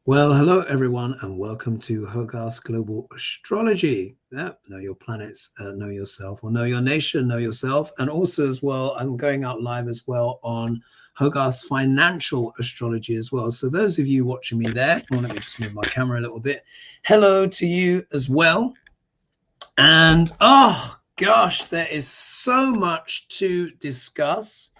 Well, hello everyone, and welcome to Hogarth's Global Astrology. Know your planets, know yourself, or know your nation, know yourself. And also as well, I'm going out live as well on Hogarth's Financial Astrology as well. So those of you watching me there, well, let me just move my camera a little bit. Hello to you as well. And oh gosh, there is so much to discuss.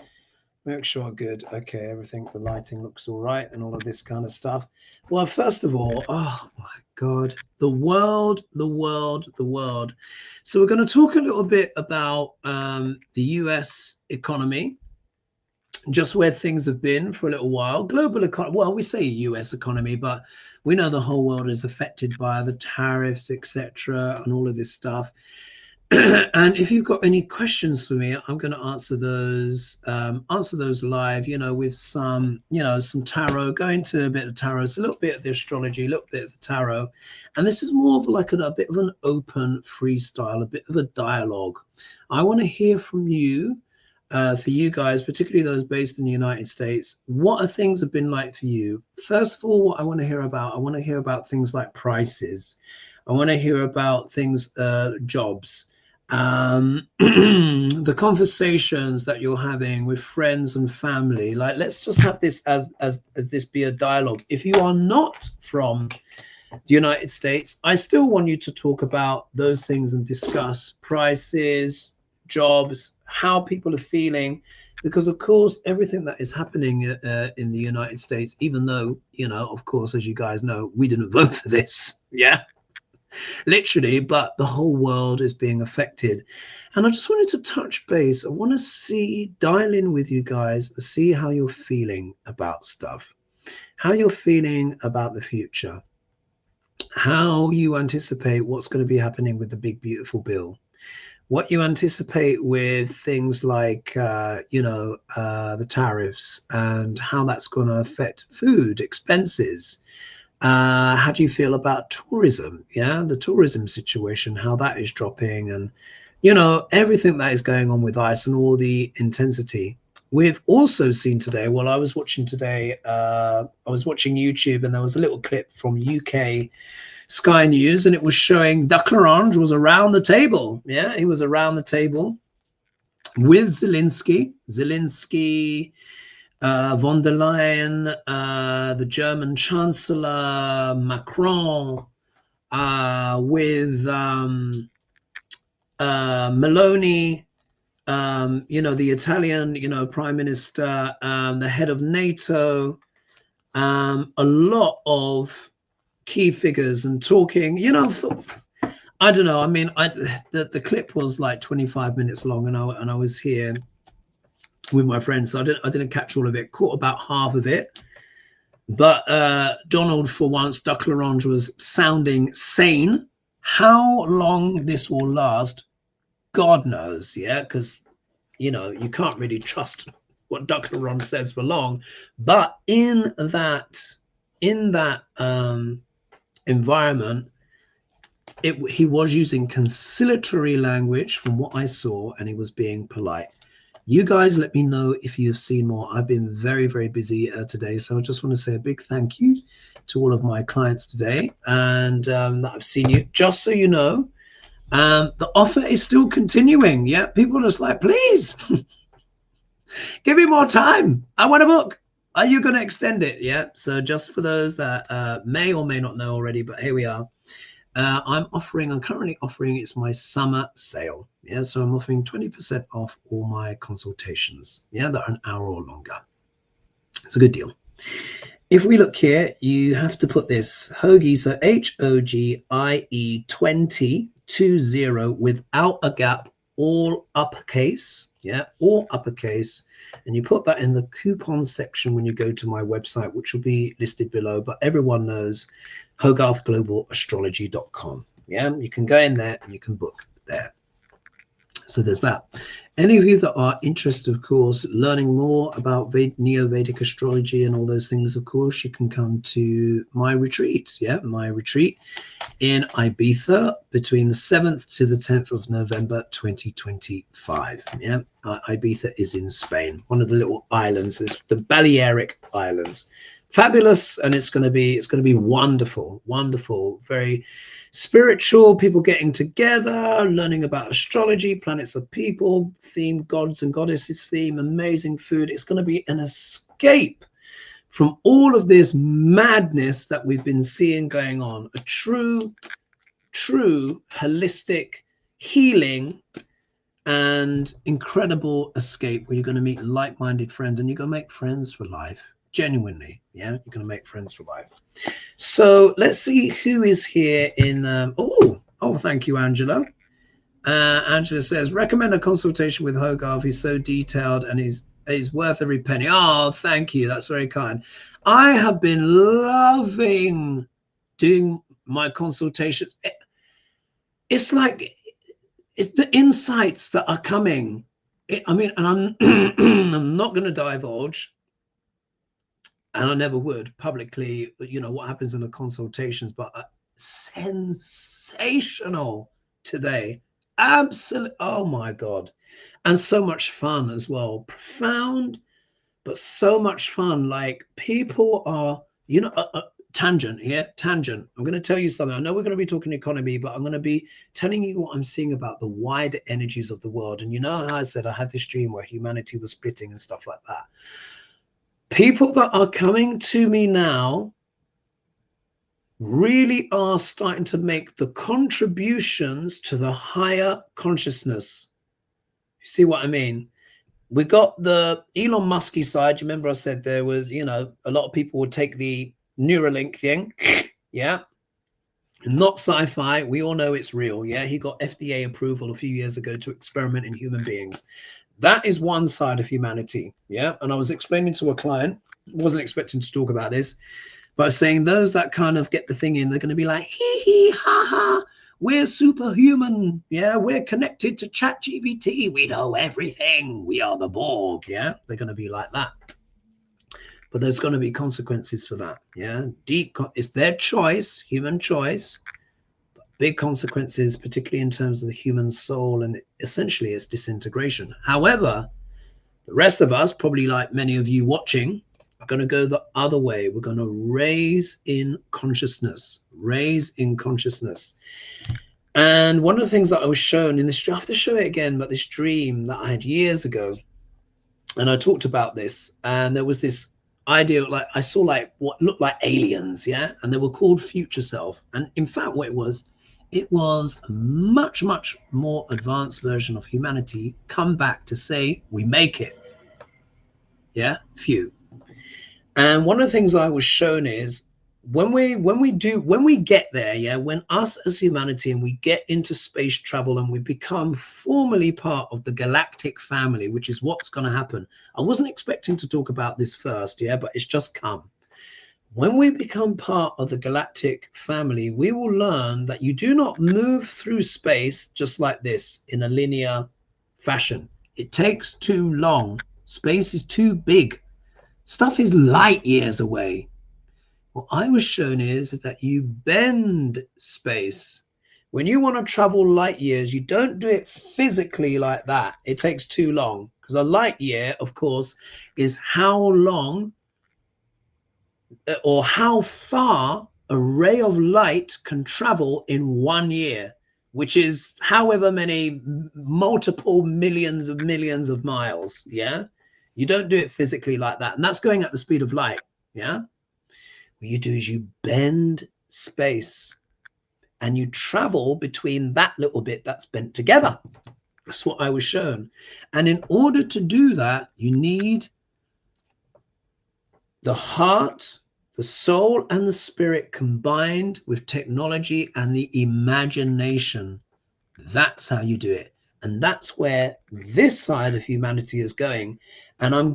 Make sure good. Okay, everything, the lighting looks all right and all of this kind of stuff. Well, first of all, oh my God, the world. So we're going to talk a little bit about the US economy, just where things have been for a little while. Global economy, well, we say US economy, but we know the whole world is affected by the tariffs, etc., and all of this stuff. And if you've got any questions for me, I'm going to answer those live, with some tarot, go into a bit of tarot, so a little bit of the astrology, a little bit of the tarot. And this is more of like a bit of an open freestyle, a bit of a dialogue. I want to hear from you, for you guys, particularly those based in the United States. What are things have been like for you? First of all, what I want to hear about things like prices. I want to hear about things, jobs, the conversations that you're having with friends and family. Like, let's just have this as this be a dialogue. If you are not from the United States, I still want you to talk about those things and discuss prices, jobs, how people are feeling, because of course everything that is happening in the United States, even though, of course, as you guys know, we didn't vote for this, literally, but the whole world is being affected. And I just wanted to touch base. I want to dial in with you guys, see how you're feeling about stuff, how you're feeling about the future, how you anticipate what's going to be happening with the big beautiful bill, what you anticipate with things like the tariffs and how that's going to affect food expenses. How do you feel about tourism? The tourism situation, how that is dropping, and everything that is going on with ice and all the intensity. We've also seen today, I was watching YouTube, and there was a little clip from UK Sky News, and it was showing Duck L'Orange was around the table. He was around the table with Zelenskyy, von der Leyen, the German Chancellor, Macron, with Meloni, the Italian, Prime Minister, the head of NATO, a lot of key figures, and talking, I don't know. I mean, the clip was like 25 minutes long, and I was here with my friends, so I didn't catch all of it. Caught about half of it, but Donald, for once, Duck L'Orange, was sounding sane. How long this will last, God knows, because you can't really trust what Duck L'Orange says for long. But in that environment, he was using conciliatory language from what I saw, and he was being polite. You guys let me know if you've seen more. I've been very, very busy today, so I just want to say a big thank you to all of my clients today, and that I've seen you. Just so you know, the offer is still continuing. People are just like, please give me more time. I want a book. Are you going to extend it? So just for those that may or may not know already, but here we are. I'm currently offering, it's my summer sale. So I'm offering 20% off all my consultations. That are an hour or longer. It's a good deal. If we look here, you have to put this Hogie, so HOGIE 20 without a gap, all uppercase. All uppercase. And you put that in the coupon section when you go to my website, which will be listed below, but everyone knows HogarthGlobalAstrology.com. You can go in there and you can book there. So there's that. Any of you that are interested, of course, learning more about Neo-Vedic astrology and all those things, of course, you can come to my retreat. My retreat in Ibiza between the 7th to the 10th of November 2025. Ibiza is in Spain, one of the little islands, is the Balearic Islands. fabulous, and it's going to be wonderful, wonderful, very spiritual, people getting together, learning about astrology, planets of people theme, gods and goddesses theme, amazing food. It's going to be an escape from all of this madness that we've been seeing going on, a true holistic healing and incredible escape where you're going to meet like-minded friends and you're going to make friends for life. Genuinely, yeah, you're going to make friends for life. So let's see who is here in oh, thank you, Angela. Angela says, recommend a consultation with Hogarth. He's so detailed and he's worth every penny. Oh, thank you, that's very kind. I have been loving doing my consultations. It's like, it's the insights that are coming. I mean, and I'm I'm not going to divulge, and I never would publicly, you know, what happens in the consultations, but sensational today. Absolutely. Oh my God. And so much fun as well. Profound, but so much fun. Like people are, you know, tangent here, tangent. I'm going to tell you something. I know we're going to be talking economy, but I'm going to be telling you what I'm seeing about the wider energies of the world. And you know how I said I had this dream where humanity was splitting and stuff like that. People that are coming to me now really are starting to make the contributions to the higher consciousness. You see what I mean? We got the Elon Musky side. You remember I said there was, you know, a lot of people would take the Neuralink thing. Yeah. Not sci-fi. We all know it's real. Yeah. He got FDA approval a few years ago to experiment in human beings. That is one side of humanity. Yeah. And I was explaining to a client, wasn't expecting to talk about this, but saying those that kind of get the thing in, they're going to be like, hee hee, ha ha, we're superhuman. Yeah. We're connected to ChatGPT. We know everything. We are the Borg. Yeah. They're going to be like that. But there's going to be consequences for that. Yeah. It's their choice, human choice. Big consequences, particularly in terms of the human soul and essentially its disintegration. However, the rest of us, probably like many of you watching, are going to go the other way. We're going to raise in consciousness, raise in consciousness. And one of the things that I was shown in this, I have to show it again, but this dream that I had years ago, and I talked about this, and there was this idea, like I saw like what looked like aliens, yeah, and they were called future self. And in fact, what it was a much more advanced version of humanity come back to say we make it. Yeah, few. And one of the things I was shown is when we get there, yeah, when us as humanity and we get into space travel and we become formally part of the galactic family, which is what's going to happen. I wasn't expecting to talk about this first, yeah, but it's just come. When we become part of the galactic family, we will learn that you do not move through space just like this in a linear fashion. It takes too long. Space is too big. Stuff is light years away. What I was shown is that you bend space. When you want to travel light years, you don't do it physically like that. It takes too long, because a light year, of course, is how long or how far a ray of light can travel in 1 year, which is however many multiple millions of miles. Yeah, you don't do it physically like that, and that's going at the speed of light. Yeah, what you do is you bend space and you travel between that little bit that's bent together. That's what I was shown. And in order to do that, you need the heart, the soul and the spirit combined with technology and the imagination. That's how you do it. And that's where this side of humanity is going. And I'm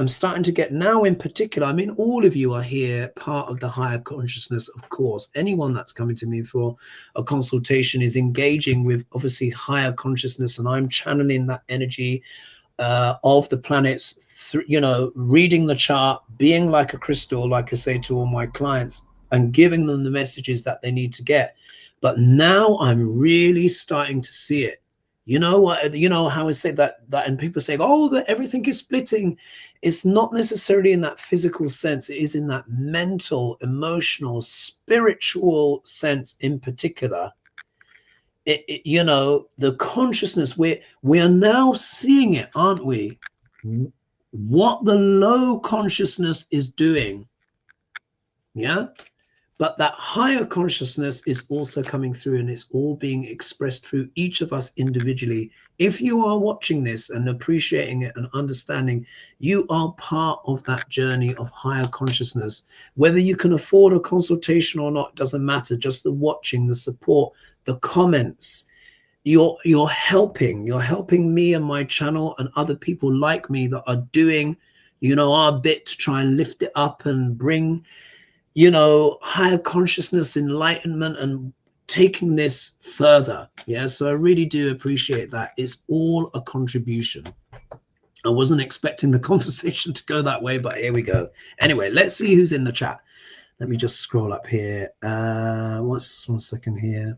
starting to get now in particular, I mean, all of you are here, part of the higher consciousness, of course. Anyone that's coming to me for a consultation is engaging with obviously higher consciousness, and I'm channeling that energy of the planets, you know, reading the chart, being like a crystal, like I say to all my clients, and giving them the messages that they need to get. But now I'm really starting to see it. You know what? You know how I say that, and people say, oh, that everything is splitting. It's not necessarily in that physical sense. It is in that mental, emotional, spiritual sense in particular. You know, the consciousness, we are now seeing it, aren't we? What the low consciousness is doing. Yeah. But that higher consciousness is also coming through, and it's all being expressed through each of us individually. If you are watching this and appreciating it and understanding, you are part of that journey of higher consciousness. Whether you can afford a consultation or not doesn't matter. Just the watching, the support, the comments. You're helping me and my channel and other people like me that are doing, you know, our bit to try and lift it up and bring, you know, higher consciousness, enlightenment, and taking this further. Yeah, so I really do appreciate that. It's all a contribution. I wasn't expecting the conversation to go that way, but here we go. Anyway, let's see who's in the chat. Let me just scroll up here. One second here.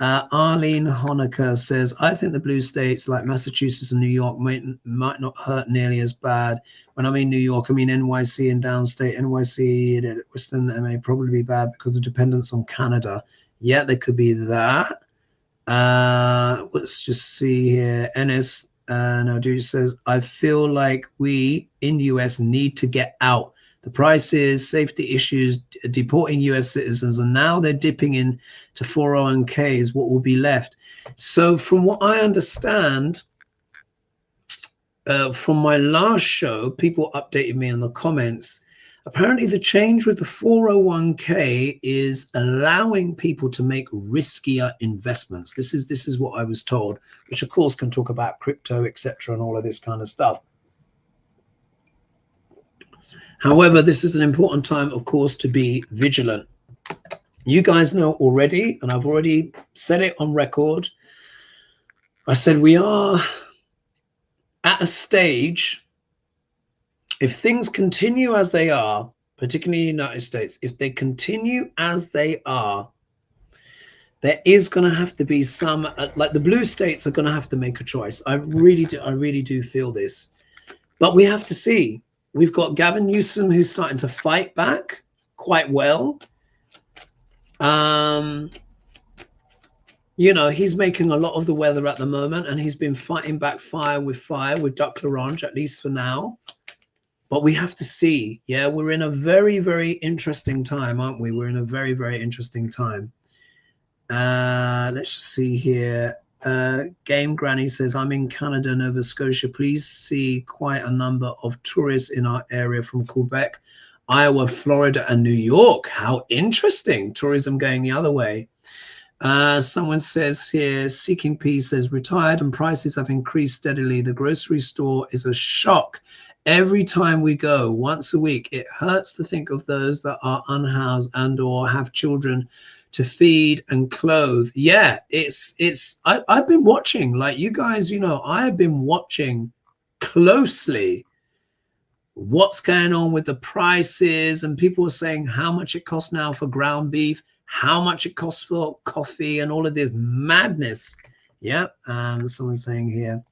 Arlene Honecker says, I think the blue states like Massachusetts and New York might not hurt nearly as bad. When I mean New York, I mean NYC and downstate. NYC and Western may probably be bad because of dependence on Canada. Yeah, there could be that. Let's just see here. NS Nadu says, I feel like we in US need to get out. The prices, safety issues, deporting US citizens, and now they're dipping in to 401ks. What will be left? So from what I understand, from my last show, people updated me in the comments. Apparently the change with the 401k is allowing people to make riskier investments. This is what I was told, which of course can talk about crypto, etc., and all of this kind of stuff. However, this is an important time, of course, to be vigilant. You guys know already, and I've already said it on record. I said we are at a stage, if things continue as they are, particularly in the United States, if they continue as they are, there is going to have to be some, like the blue states are going to have to make a choice. I really do feel this. But we have to see. We've got Gavin Newsom, who's starting to fight back quite well. You know, he's making a lot of the weather at the moment, and he's been fighting back fire with Duck L'Orange, at least for now. But we have to see. Yeah, we're in a very, very interesting time, aren't we? We're in a very, very interesting time. Let's just see here. Game Granny says, I'm in Canada, Nova Scotia. Please see quite a number of tourists in our area from Quebec, Iowa, Florida, and New York. How interesting. Tourism going the other way. Someone says here, Seeking Peace says, retired and prices have increased steadily. The grocery store is a shock. Every time we go, once a week, it hurts to think of those that are unhoused and or have children to feed and clothe. Yeah, I've been watching, like you guys, you know, I have been watching closely what's going on with the prices, and people are saying how much it costs now for ground beef, how much it costs for coffee, and all of this madness. Yeah, someone's saying here,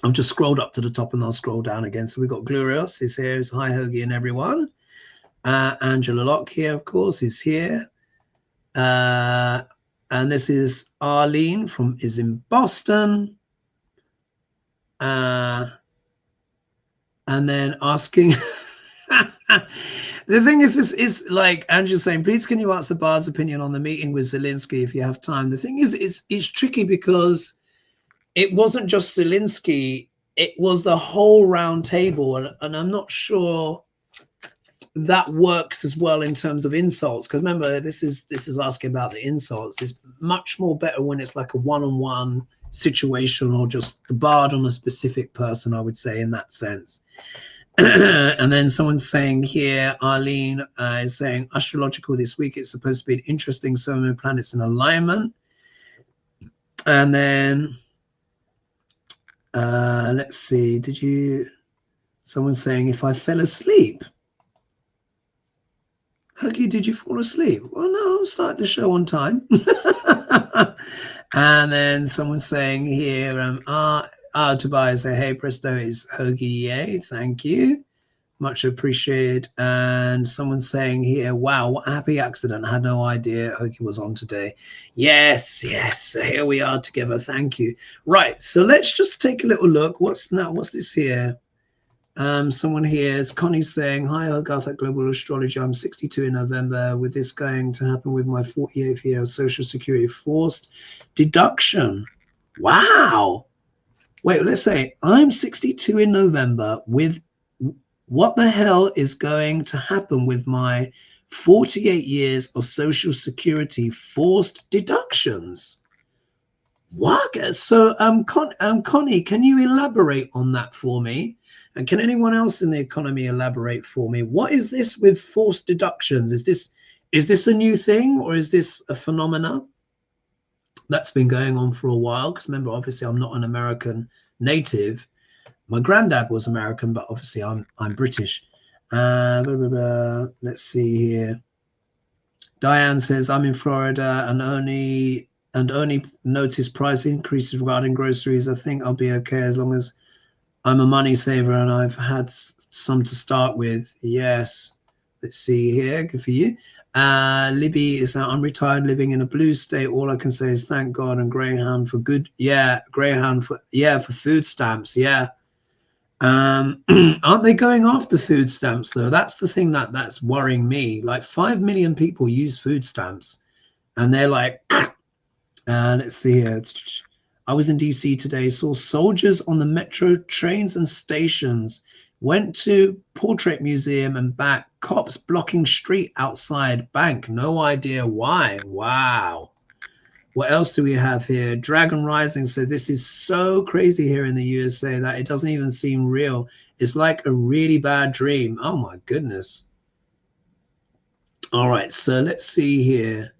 I've just scrolled up to the top and I'll scroll down again. So we've got Glorious is here. Hi, Hoagie and everyone. Angela Locke here, of course, is here. And this is Arlene is in Boston. And then asking, the thing is, this is like Angela's saying, please can you ask the bar's opinion on the meeting with Zelenskyy if you have time? The thing is, it's tricky because it wasn't just Zelenskyy, it was the whole round table. And I'm not sure that works as well in terms of insults, because remember, this is asking about the insults. It's much more better when it's like a one-on-one situation, or just the bard on a specific person, I would say, in that sense. And then someone's saying here, Arlene is saying, astrological this week, it's supposed to be an interesting, so many planets in alignment. And then let's see, someone's saying, if I fell asleep. Huggy, did you fall asleep? Well, no, I'll start the show on time. And then someone's saying here, Tobias say, hey, Presto is Hoagie, yay, thank you. Much appreciated. And someone's saying here, wow, what a happy accident. I had no idea Hoagie was on today. Yes, yes. So here we are together. Thank you. Right. So let's just take a little look. What's this here? Someone here is Connie saying, hi, Hogarth at Global Astrology. I'm 62 in November. With this going to happen with my 48th year of Social Security forced deduction. Wow. Wait, let's say I'm 62 in November with what the hell is going to happen with my 48 years of Social Security forced deductions? What? So, Connie, can you elaborate on that for me? And can anyone else in the economy elaborate for me? What is this with forced deductions? Is this a new thing, or is this a phenomena that's been going on for a while? Because remember, obviously, I'm not an American native. My granddad was American, but obviously I'm British. Let's see here. Diane says, I'm in Florida and only notice price increases regarding groceries. I think I'll be okay as long as I'm a money saver and I've had some to start with. Yes. Let's see here. Good for you. Libby is I'm retired living in a blue state. All I can say is thank God, and Greyhound for good. Yeah. Greyhound for food stamps. Yeah. Aren't they going after food stamps though? That's the thing that's worrying me. Like 5 million people use food stamps and they're like, let's see here. I was in DC today, saw soldiers on the metro trains and stations, went to Portrait Museum and back, cops blocking street outside bank. No idea why. Wow. What else do we have here? Dragon Rising said, this is so crazy here in the USA that it doesn't even seem real. It's like a really bad dream. Oh my goodness. All right, so let's see here.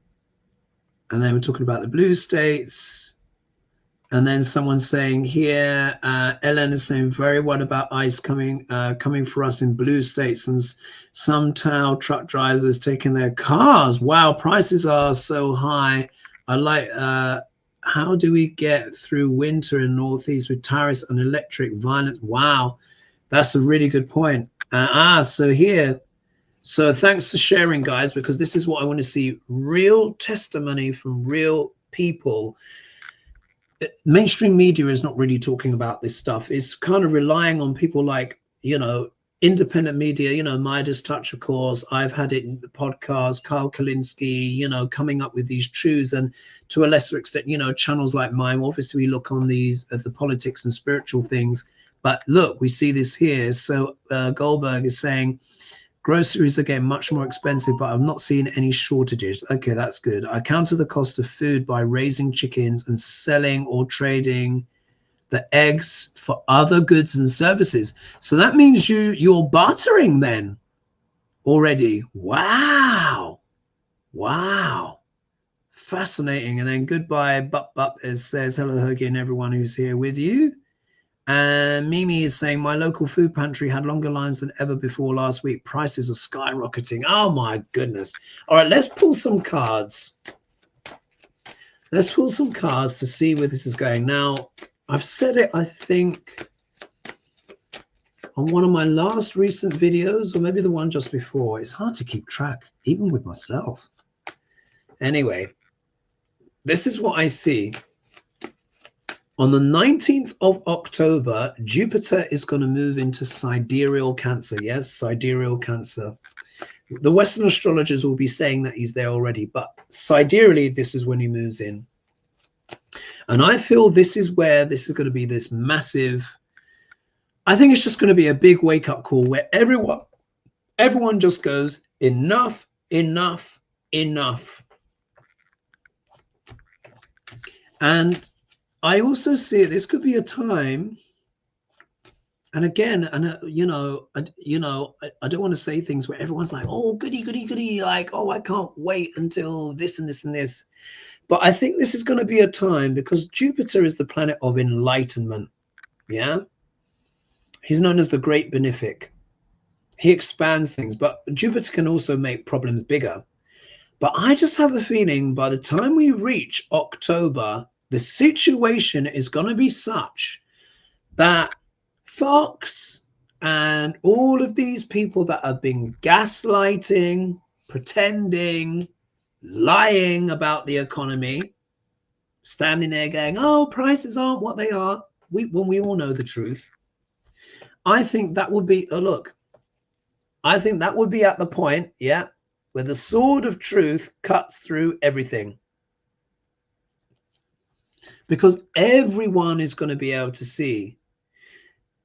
And then we're talking about the blue states. And then someone's saying here, Ellen is saying, very worried about ice coming for us in blue states, and some tow truck drivers taking their cars. Wow, prices are so high. I like, how do we get through winter in Northeast with tariffs and electric violence? Wow, that's a really good point. So here, so thanks for sharing, guys, because this is what I want to see, real testimony from real people. Mainstream media is not really talking about this stuff. It's kind of relying on people like, independent media, Midas Touch, of course. I've had it in the podcast, Kyle Kalinske, coming up with these truths, and to a lesser extent, channels like mine. Obviously, we look on these at the politics and spiritual things, but look, we see this here. So Goldberg is saying, groceries are getting much more expensive, but I'm not seeing any shortages. Okay, that's good. I counter the cost of food by raising chickens and selling or trading the eggs for other goods and services. So that means you're bartering then already. Wow. Wow. Fascinating. And then goodbye, Bup as says, hello again, everyone who's here with you. And Mimi is saying, my local food pantry had longer lines than ever before last week. Prices are skyrocketing. Oh my goodness. All right, let's pull some cards. Let's pull some cards to see where this is going. Now, I've said it, I think, on one of my last recent videos, or maybe the one just before. It's hard to keep track, even with myself. Anyway, this is what I see. On the 19th of October, Jupiter is going to move into sidereal Cancer. Yes, sidereal Cancer. The Western astrologers will be saying that he's there already, but sidereally, this is when he moves in. And I feel this is where this is going to be this massive, I think it's just going to be a big wake-up call where everyone just goes, enough, enough, enough. And I also see this could be a time, and again, and I don't want to say things where everyone's like, oh, goody, goody, goody, like, oh, I can't wait until this and this and this. But I think this is going to be a time, because Jupiter is the planet of enlightenment. Yeah. He's known as the Great Benefic. He expands things, but Jupiter can also make problems bigger. But I just have a feeling by the time we reach October, The situation is going to be such that Fox and all of these people that have been gaslighting, pretending, lying about the economy, standing there going, oh, prices aren't what they are, when we all know the truth. I think that would be, oh, look, I think that would be at the point, yeah, where the sword of truth cuts through everything. Because everyone is going to be able to see,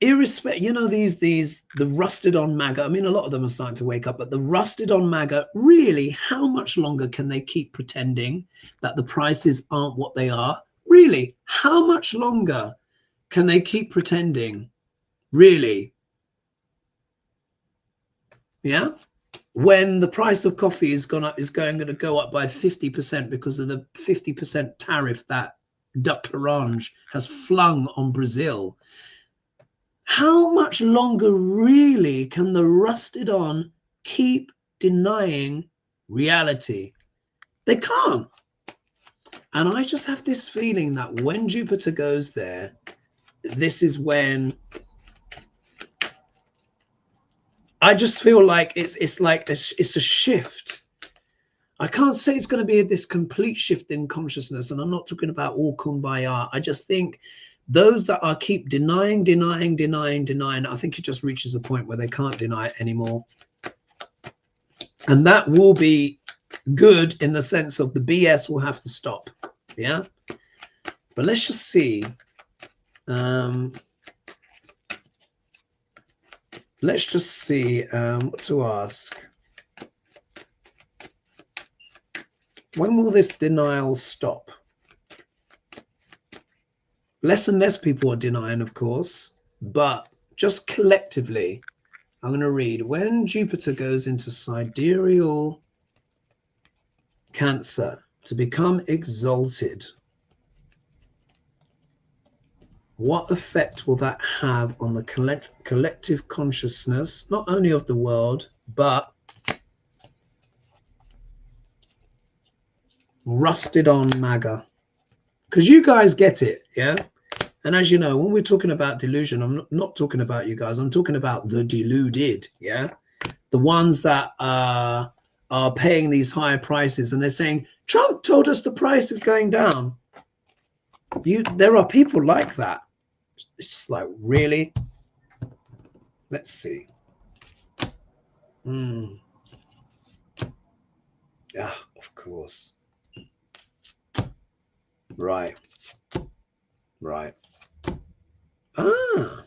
irrespective, you know, the rusted on MAGA, I mean, a lot of them are starting to wake up, but the rusted on MAGA, really, how much longer can they keep pretending that the prices aren't what they are? Really, how much longer can they keep pretending? Really? Yeah. When the price of coffee is going to go up by 50% because of the 50% tariff that Dr. Orange has flung on Brazil. How much longer really can the rusted on keep denying reality? They can't. And I just have this feeling that when Jupiter goes there, this is when I just feel like it's a shift. I can't say it's going to be this complete shift in consciousness, and I'm not talking about all kumbaya. I just think those that are keep denying, I think it just reaches a point where they can't deny it anymore. And that will be good in the sense of the BS will have to stop. Yeah. But let's just see. Let's just see what to ask. When will this denial stop? Less and less people are denying, of course, but just collectively, I'm going to read, when Jupiter goes into sidereal Cancer to become exalted, what effect will that have on the collective consciousness, not only of the world, but rusted on MAGA? Because you guys get it, yeah? And as you know, when we're talking about delusion, I'm not talking about you guys. I'm talking about the deluded, yeah? The ones that are paying these higher prices, and they're saying, Trump told us the price is going down. There are people like that. It's just like, really? Let's see. Yeah, of course. Right. Right. Ah.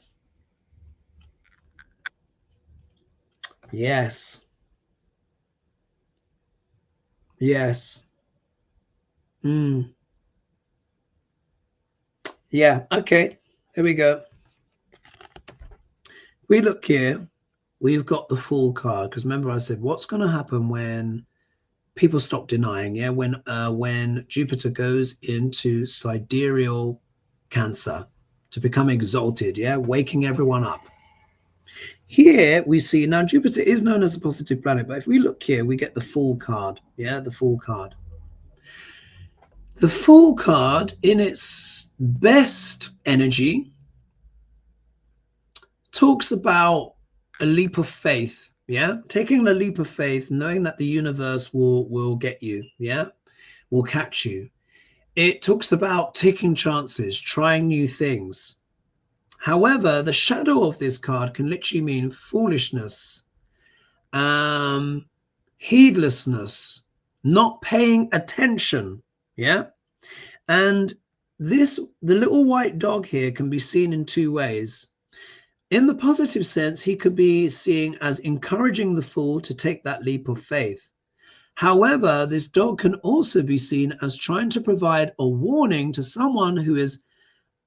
Yes. Yes. Yeah. Okay. Here we go. We look here. We've got the Fool card, because remember I said what's going to happen when people stop denying. Yeah. When Jupiter goes into sidereal Cancer to become exalted. Yeah. Waking everyone up. Here we see, now Jupiter is known as a positive planet, but if we look here, we get the Fool card. Yeah, the Fool card. The Fool card, in its best energy, talks about a leap of faith. Yeah, taking a leap of faith, knowing that the universe will get you. Yeah, will catch you. It talks about taking chances, trying new things. However, the shadow of this card can literally mean foolishness, heedlessness, not paying attention. Yeah. And the little white dog here can be seen in two ways. In the positive sense, he could be seen as encouraging the fool to take that leap of faith. However, this dog can also be seen as trying to provide a warning to someone who is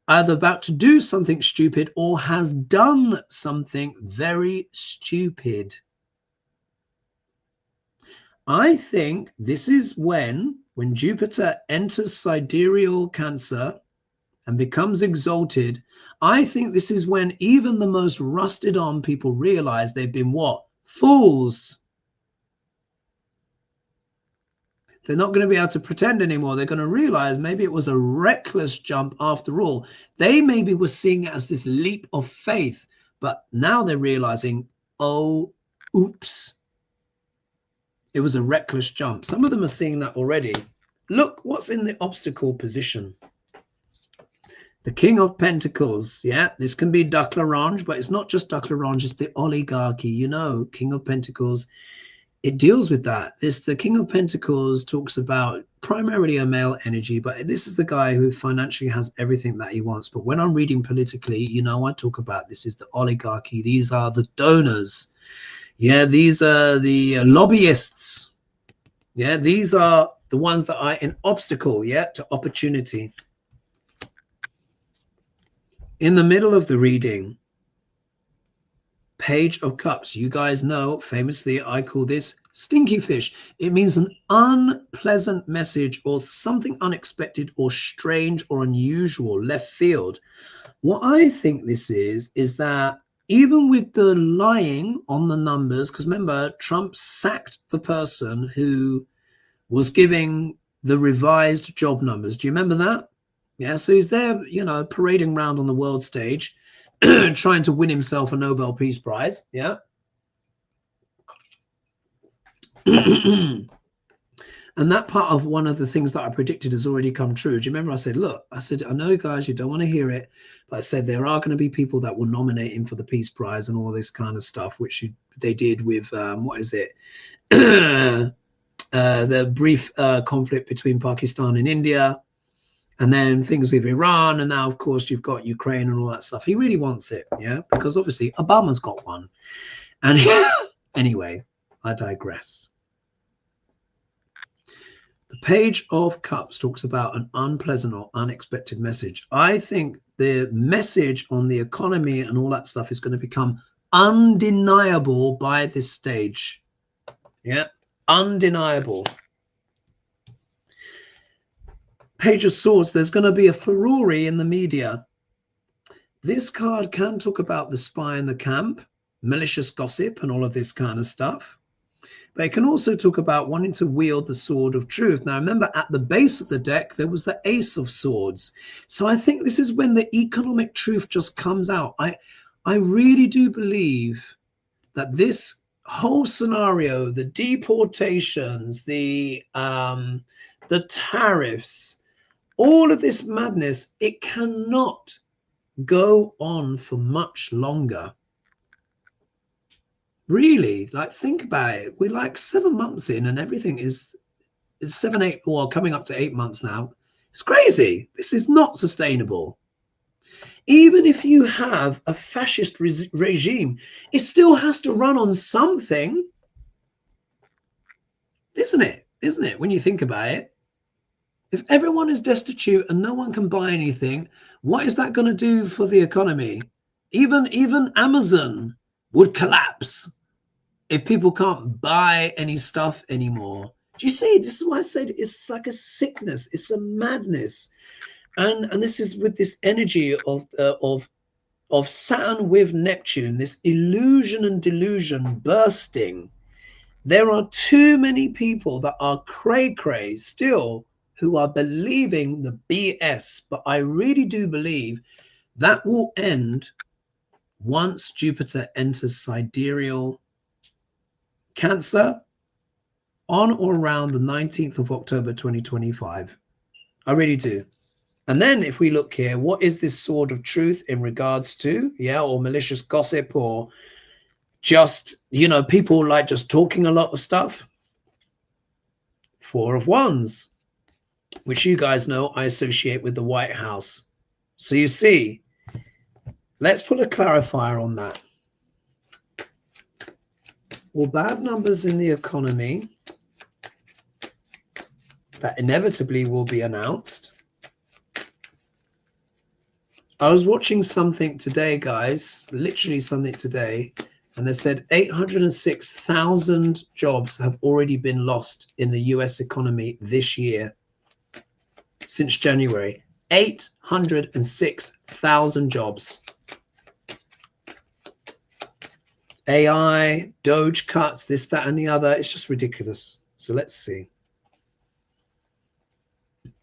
either about to do something stupid or has done something very stupid. I think this is when Jupiter enters sidereal Cancer and becomes exalted, I think this is when even the most rusted on people realize they've been what? Fools. They're not going to be able to pretend anymore. They're going to realize maybe it was a reckless jump after all. They maybe were seeing it as this leap of faith, but now they're realizing, oh, oops, it was a reckless jump. Some of them are seeing that already. Look what's in the obstacle position. The King of Pentacles. Yeah, this can be Duck L'Orange, but it's not just Duck L'Orange, it's the oligarchy. You know, King of Pentacles, it deals with that. The King of Pentacles talks about primarily a male energy, but this is the guy who financially has everything that he wants. But when I'm reading politically, you know, I talk about this is the oligarchy. These are the donors. Yeah, these are the lobbyists. Yeah, these are the ones that are an obstacle, yeah, to opportunity. In the middle of the reading, Page of Cups. You guys know, famously, I call this stinky fish. It means an unpleasant message or something unexpected or strange or unusual, left field. What I think this is that even with the lying on the numbers, because remember, Trump sacked the person who was giving the revised job numbers. Do you remember that? Yeah, so he's there, you know, parading around on the world stage, trying to win himself a Nobel Peace Prize. Yeah. And that part of one of the things that I predicted has already come true. Do you remember I said, look, I said, I know, guys, you don't want to hear it, but I said there are going to be people that will nominate him for the Peace Prize and all this kind of stuff, which they did with, what is it? The brief conflict between Pakistan and India, and then things with Iran, and now of course you've got Ukraine and all that stuff. He really wants it, yeah, because obviously Obama's got one. And anyway, I digress. The Page of Cups talks about an unpleasant or unexpected message. I think the message on the economy and all that stuff is going to become undeniable by this stage. Yeah, undeniable. Page of Swords, there's going to be a furore in the media. This card can talk about the spy in the camp, malicious gossip and all of this kind of stuff. But it can also talk about wanting to wield the sword of truth. Now, remember, at the base of the deck, there was the Ace of Swords. So I think this is when the economic truth just comes out. I really do believe that this whole scenario, the deportations, the tariffs, all of this madness, it cannot go on for much longer. Really, like, think about it. We're like 7 months in and everything is 7, 8, or coming up to 8 months now. It's crazy. This is not sustainable. Even if you have a fascist regime, it still has to run on something. Isn't it? Isn't it? When you think about it. If everyone is destitute and no one can buy anything, what is that going to do for the economy? Even Amazon would collapse if people can't buy any stuff anymore. Do you see? This is why I said it's like a sickness. It's a madness. And this is with this energy of Saturn with Neptune, this illusion and delusion bursting. There are too many people that are cray-cray still who are believing the BS, but I really do believe that will end once Jupiter enters sidereal Cancer on or around the 19th of October 2025. I really do. And then if we look here, what is this sword of truth in regards to? Yeah, or malicious gossip, or just, you know, people like just talking a lot of stuff. 4 of Wands, which you guys know I associate with the White House. So you see, let's put a clarifier on that. Well, bad numbers in the economy that inevitably will be announced. I was watching something today, guys, literally something today, and they said 806,000 jobs have already been lost in the US economy this year since January. 806,000 jobs. AI, Doge cuts, this, that, and the other. It's just ridiculous. So let's see.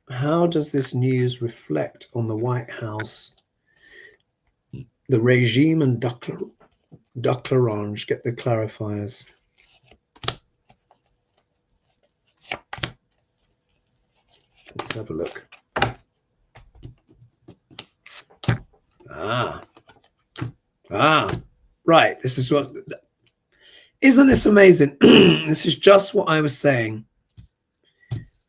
how does this news reflect on the White House, the regime, and Ducklerange? Get the clarifiers. Let's have a look. Right. This is what. Isn't this amazing? This is just what I was saying.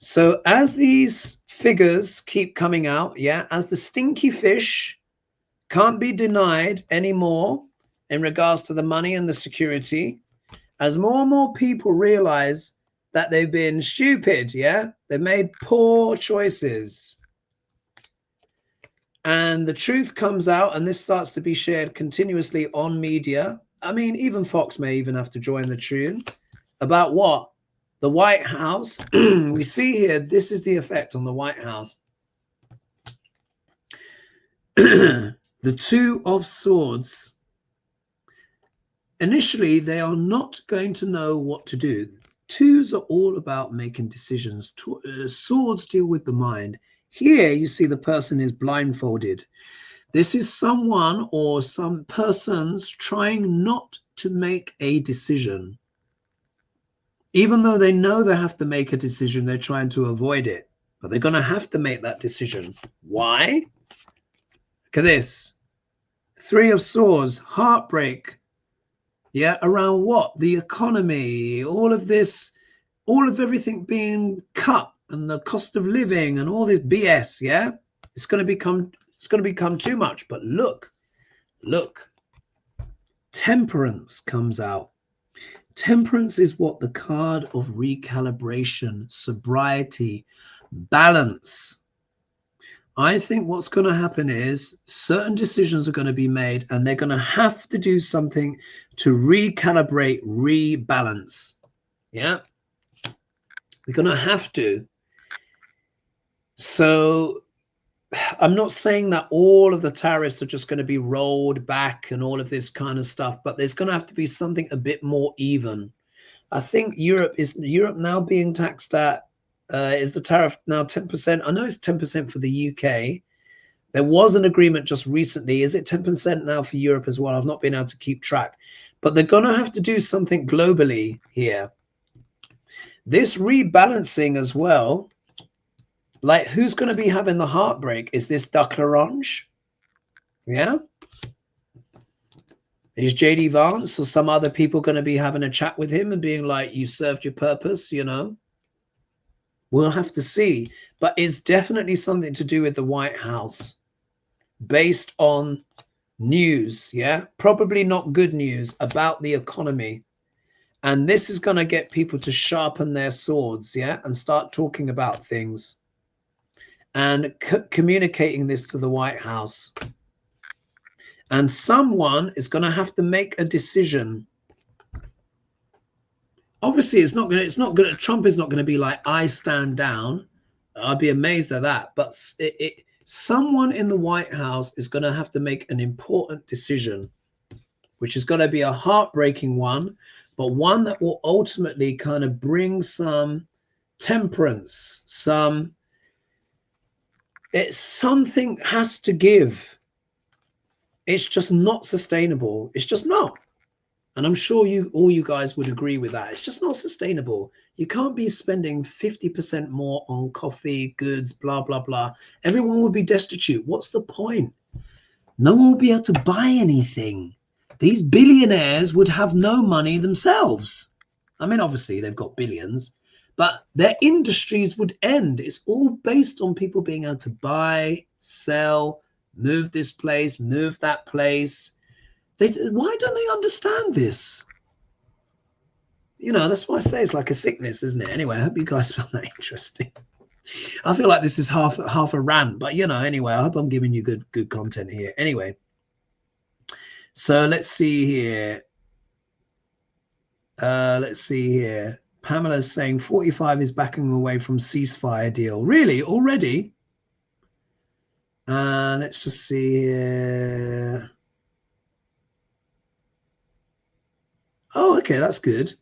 So as these figures keep coming out, yeah, as the stinky fish can't be denied anymore in regards to the money and the security, as more and more people realize that they've been stupid, yeah, they've made poor choices, and the truth comes out, and this starts to be shared continuously on media. I mean, even Fox may even have to join the tune about what? The White House. We see here, this is the effect on the White House. The Two of Swords. Initially, they are not going to know what to do. Twos are all about making decisions. Swords deal with the mind. Here, you see the person is blindfolded. This is someone or some persons trying not to make a decision. Even though they know they have to make a decision, they're trying to avoid it. But they're going to have to make that decision. Why? Look at this. Three of Swords, heartbreak. Yeah, around what? The economy, all of this, all of everything being cut, and the cost of living and all this BS, yeah? It's going to become too much. But look, Temperance comes out. Temperance is what? The card of recalibration, sobriety, balance. I think what's going to happen is certain decisions are going to be made, and they're going to have to do something to recalibrate, rebalance. Yeah, they're going to have to. So I'm not saying that all of the tariffs are just going to be rolled back and all of this kind of stuff, but there's going to have to be something a bit more even. I think Europe now being taxed at, is the tariff now 10%? I know it's 10% for the UK. There was an agreement just recently. Is it 10% now for Europe as well? I've not been able to keep track. But they're going to have to do something globally here. This rebalancing as well, like who's going to be having the heartbreak? Is this Ducklerange? Yeah? Is JD Vance or some other people going to be having a chat with him and being like, you served your purpose, you know? We'll have to see. But it's definitely something to do with the White House based on news, yeah? Probably not good news about the economy. And this is going to get people to sharpen their swords, yeah? And start talking about things and communicating this to the White House. And someone is going to have to make a decision. Obviously, Trump is not going to be like, I stand down. I'd be amazed at that. But someone in the White House is going to have to make an important decision, which is going to be a heartbreaking one, but one that will ultimately kind of bring some temperance, something has to give. It's just not sustainable. It's just not. And I'm sure all you guys would agree with that. It's just not sustainable. You can't be spending 50% more on coffee, goods, blah, blah, blah. Everyone will be destitute. What's the point? No one will be able to buy anything. These billionaires would have no money themselves. I mean, obviously, they've got billions, but their industries would end. It's all based on people being able to buy, sell, move this place, move that place. Why don't they understand this? You know, that's why I say it's like a sickness, isn't it? Anyway, I hope you guys found that interesting. I feel like this is half a rant, but you know, anyway, I hope I'm giving you good content here. Anyway, so let's see here. Pamela's saying 45 is backing away from ceasefire deal. Really? Already? Let's just see here. Oh, okay, that's good.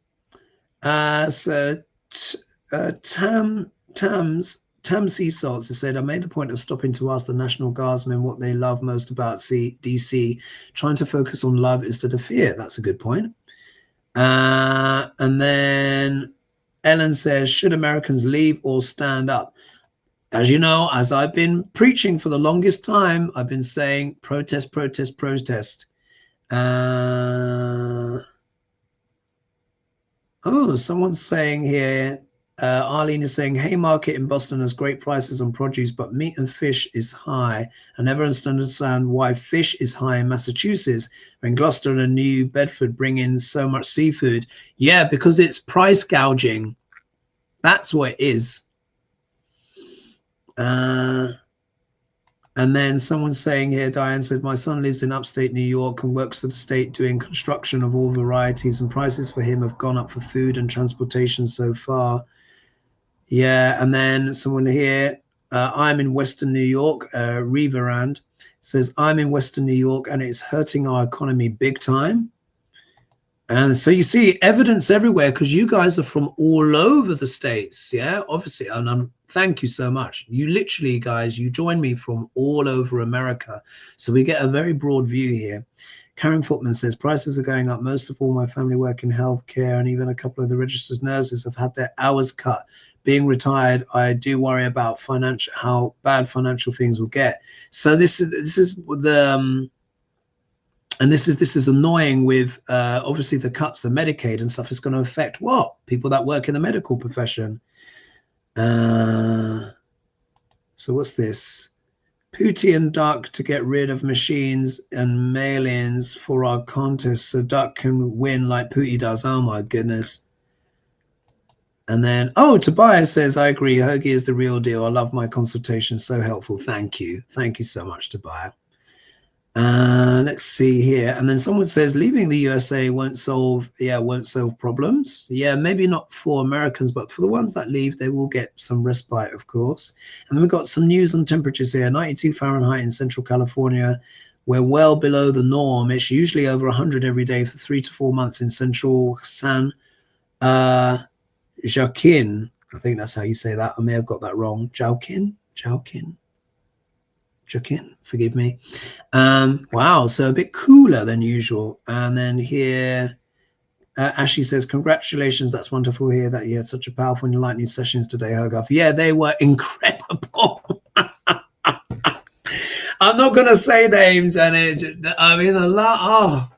So Tams Tam Sea Salts has said, I made the point of stopping to ask the National Guardsmen what they love most about DC, trying to focus on love instead of fear. That's a good point. And then Ellen says, should Americans leave or stand up? As you know, as I've been preaching for the longest time, I've been saying protest, protest, protest. Oh, someone's saying here, Arlene is saying, Haymarket in Boston has great prices on produce, but meat and fish is high. I never understand why fish is high in Massachusetts when Gloucester and New Bedford bring in so much seafood. Yeah, because it's price gouging. That's what it is. And then someone's saying here, Diane said, my son lives in upstate New York and works for the state doing construction of all varieties, and prices for him have gone up for food and transportation so far. Yeah, and then someone here, I'm in Western New York, Reverand says, I'm in Western New York and it's hurting our economy big time. And so you see evidence everywhere because you guys are from all over the States. Yeah, obviously. And thank you so much. You literally, guys, you join me from all over America. So we get a very broad view here. Karen Footman says, prices are going up. Most of all my family work in healthcare, and even a couple of the registered nurses have had their hours cut. Being retired, I do worry about how bad financial things will get. So this is the and this is annoying with obviously the cuts to Medicaid and stuff is going to affect what? People that work in the medical profession. So what's this? Putin Duck to get rid of machines and mail-ins for our contest so Duck can win like Putin does. Oh my goodness. And then, oh, Tobias says, I agree. Hoagie is the real deal. I love my consultation. So helpful. Thank you. Thank you so much, Tobias. Let's see here. And then someone says leaving the USA won't solve problems. Yeah, maybe not for Americans, but for the ones that leave, they will get some respite, of course. And then we've got some news on temperatures here. 92 Fahrenheit in Central California. We're well below the norm. It's usually over 100 every day for 3 to 4 months in Central San Joaquin. I think that's how you say that. I may have got that wrong. Joaquin, forgive me. Wow, so a bit cooler than usual. And then here, Ashley says, congratulations, that's wonderful here that you had such a powerful and enlightening sessions today, Hogarth. Yeah, they were incredible. I'm not going to say names, and I mean, a lot. Oh,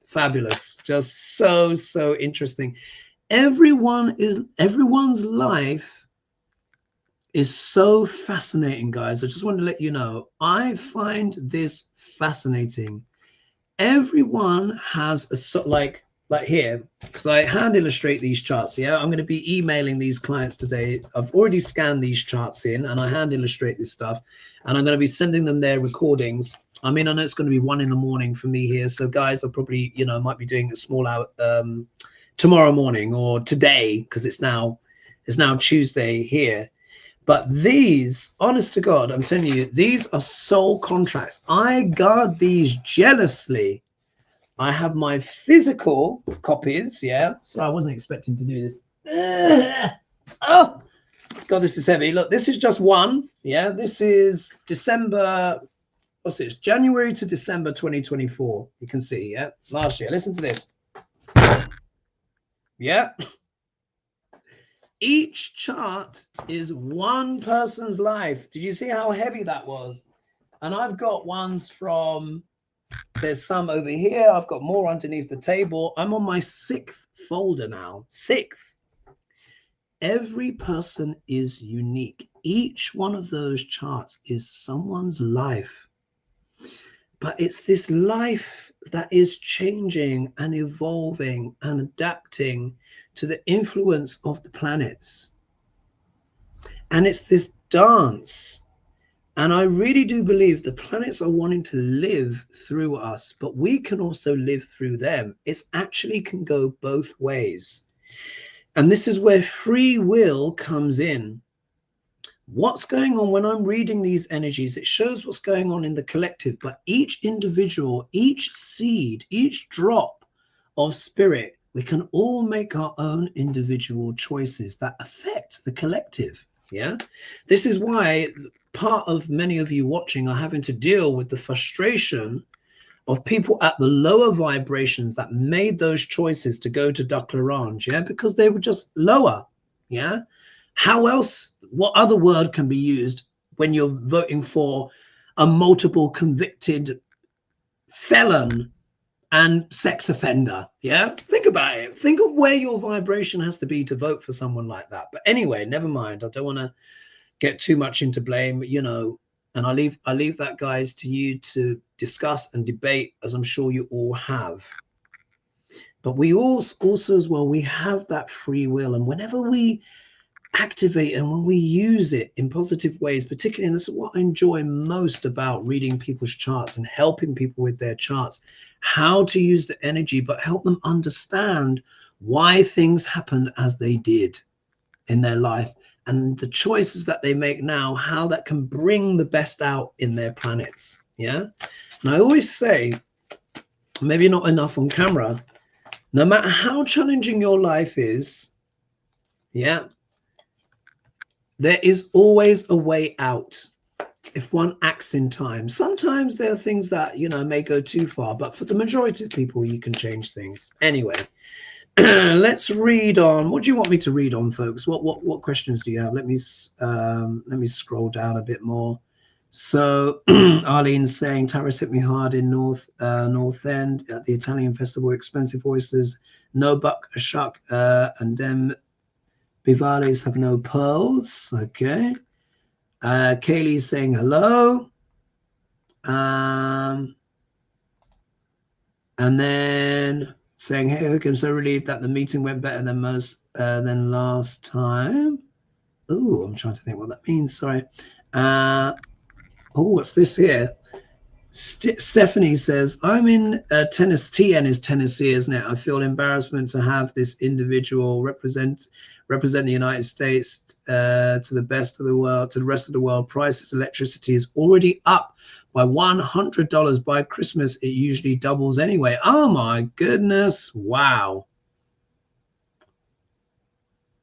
fabulous. Just so interesting. Everyone's life is so fascinating, guys. I just want to let you know, I find this fascinating. Everyone has like here, because I hand illustrate these charts. Yeah, I'm going to be emailing these clients today. I've already scanned these charts in and I hand illustrate this stuff, and I'm going to be sending them their recordings. I mean, I know it's going to be 1 in the morning for me here, so guys, I'll probably, might be doing a small hour tomorrow morning or today, because it's now Tuesday here. But these, honest to God, I'm telling you, these are soul contracts. I guard these jealously. I have my physical copies, yeah. So I wasn't expecting to do this. Oh, God, this is heavy. Look, this is just one, yeah. This is December, what's this? January to December 2024. You can see, yeah, last year. Listen to this. Yeah. Each chart is one person's life. Did you see how heavy that was? And I've got ones from, there's some over here. I've got more underneath the table. I'm on my 6th folder now. 6th. Every person is unique. Each one of those charts is someone's life. But it's this life that is changing and evolving and adapting to the influence of the planets. And it's this dance. And I really do believe the planets are wanting to live through us, but we can also live through them. It actually can go both ways. And this is where free will comes in. What's going on when I'm reading these energies? It shows what's going on in the collective, but each individual, each seed, each drop of spirit, we can all make our own individual choices that affect the collective. Yeah, this is why part of many of you watching are having to deal with the frustration of people at the lower vibrations that made those choices to go to Duck L'Orange, yeah, because they were just lower. Yeah, how else, what other word can be used when you're voting for a multiple convicted felon and sex offender? Yeah, think about it. Think of where your vibration has to be to vote for someone like that. But anyway, never mind. I don't want to get too much into blame, you know, and I leave that, guys, to you to discuss and debate, as I'm sure you all have. But we also as well, we have that free will, and whenever we activate and when we use it in positive ways, particularly, and this is what I enjoy most about reading people's charts and helping people with their charts, how to use the energy, but help them understand why things happened as they did in their life, and the choices that they make now, how that can bring the best out in their planets. Yeah, and I always say, maybe not enough on camera, no matter how challenging your life is, yeah, there is always a way out if one acts in time. Sometimes there are things that, you know, may go too far, but for the majority of people, you can change things. Anyway, let's read on. What do you want me to read on, folks? What questions do you have? Let me scroll down a bit more. So Arlene's saying tariffs hit me hard in North End at the Italian festival. Expensive oysters, no buck a shuck, and them bivales have no pearls. Okay. Kaylee's saying hello. And then saying, hey, Hook, I'm so relieved that the meeting went better than last time. Oh, I'm trying to think what that means. Sorry. Oh, what's this here? Stephanie says, I'm in Tennessee. TN is Tennessee, isn't it? I feel embarrassment to have this individual represent the United States to the best of the world, to the rest of the world. Prices electricity is already up by $100 by Christmas. It usually doubles anyway. Oh my goodness. Wow.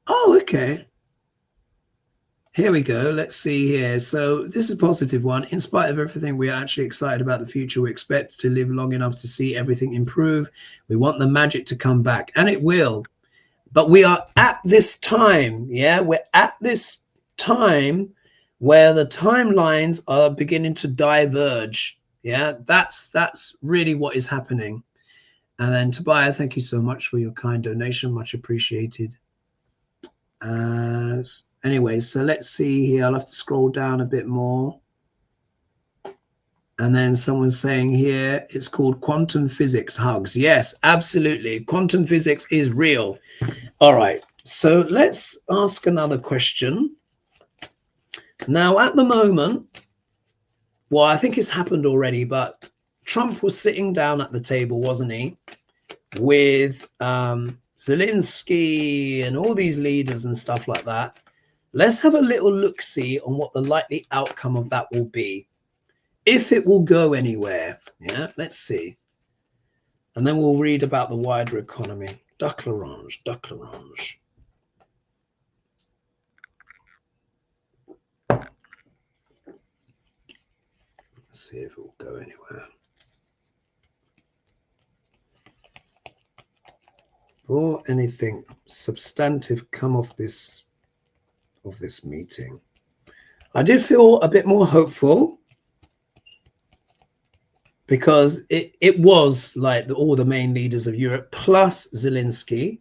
Oh, okay. Here we go. Let's see here. So this is a positive one. In spite of everything, we are actually excited about the future. We expect to live long enough to see everything improve. We want the magic to come back, and it will. But we are at this time, yeah, we're at this time where the timelines are beginning to diverge. Yeah, that's really what is happening. And then Tobiah, thank you so much for your kind donation, much appreciated. Anyway, so let's see here. I'll have to scroll down a bit more. And then someone's saying here, it's called quantum physics hugs. Yes, absolutely. Quantum physics is real. All right, so let's ask another question. Now, at the moment, well, I think it's happened already, but Trump was sitting down at the table, wasn't he, with Zelenskyy and all these leaders and stuff like that. Let's have a little look-see on what the likely outcome of that will be, if it will go anywhere. Yeah, let's see. And then we'll read about the wider economy. Duck L'Orange, Duck L'Orange. Let's see if it will go anywhere. Or anything substantive come off this meeting. I did feel a bit more hopeful, because it was like all the main leaders of Europe plus Zelenskyy,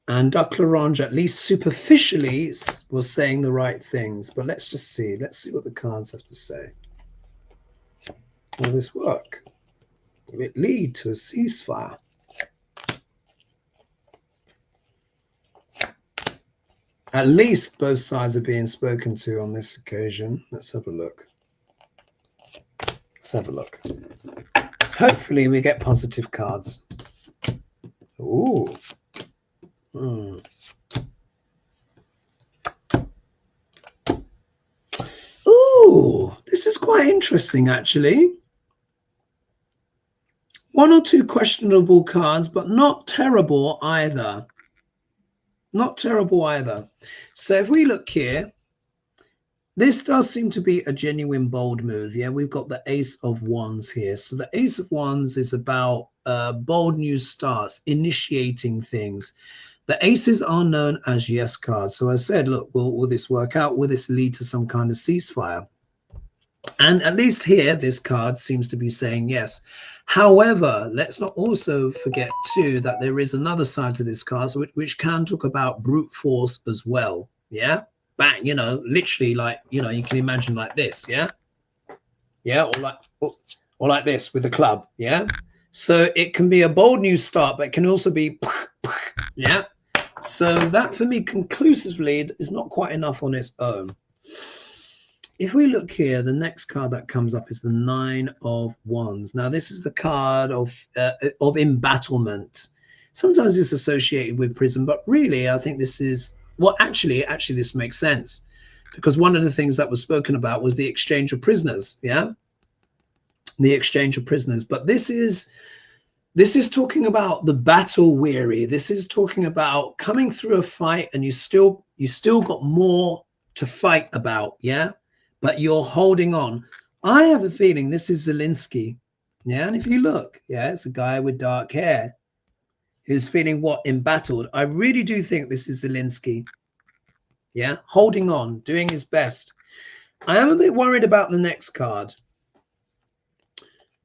and Duck L'Orange, at least superficially, was saying the right things. But let's just see. Let's see what the cards have to say. Will this work? Will it lead to a ceasefire? At least both sides are being spoken to on this occasion. Let's have a look. Let's have a look. Hopefully we get positive cards. Ooh. Ooh, this is quite interesting, actually. One or two questionable cards, but not terrible either. not terrible either. So if we look here, this does seem to be a genuine bold move. Yeah, we've got the Ace of Wands here. So the Ace of Wands is about bold new starts, initiating things. The aces are known as yes cards. So I said, look, will this work out? Will this lead to some kind of ceasefire? And at least here, this card seems to be saying yes. However, let's not also forget too that there is another side to this card, which can talk about brute force as well. Yeah, bang, you know, literally, like, you know, you can imagine like this. Yeah, yeah, or like this with the club. Yeah, so it can be a bold new start, but it can also be yeah. So that for me conclusively is not quite enough on its own. If we look here, the next card that comes up is the Nine of Wands. Now, this is the card of embattlement. Sometimes it's associated with prison, but really, I think this is, well, actually, this makes sense, because one of the things that was spoken about was the exchange of prisoners. Yeah, the exchange of prisoners. But this is talking about the battle weary. This is talking about coming through a fight and you still got more to fight about. Yeah. But you're holding on. I have a feeling this is Zelenskyy. Yeah, and if you look, yeah, it's a guy with dark hair who's feeling what? Embattled. I really do think this is Zelenskyy. Yeah, holding on, doing his best. I am a bit worried about the next card.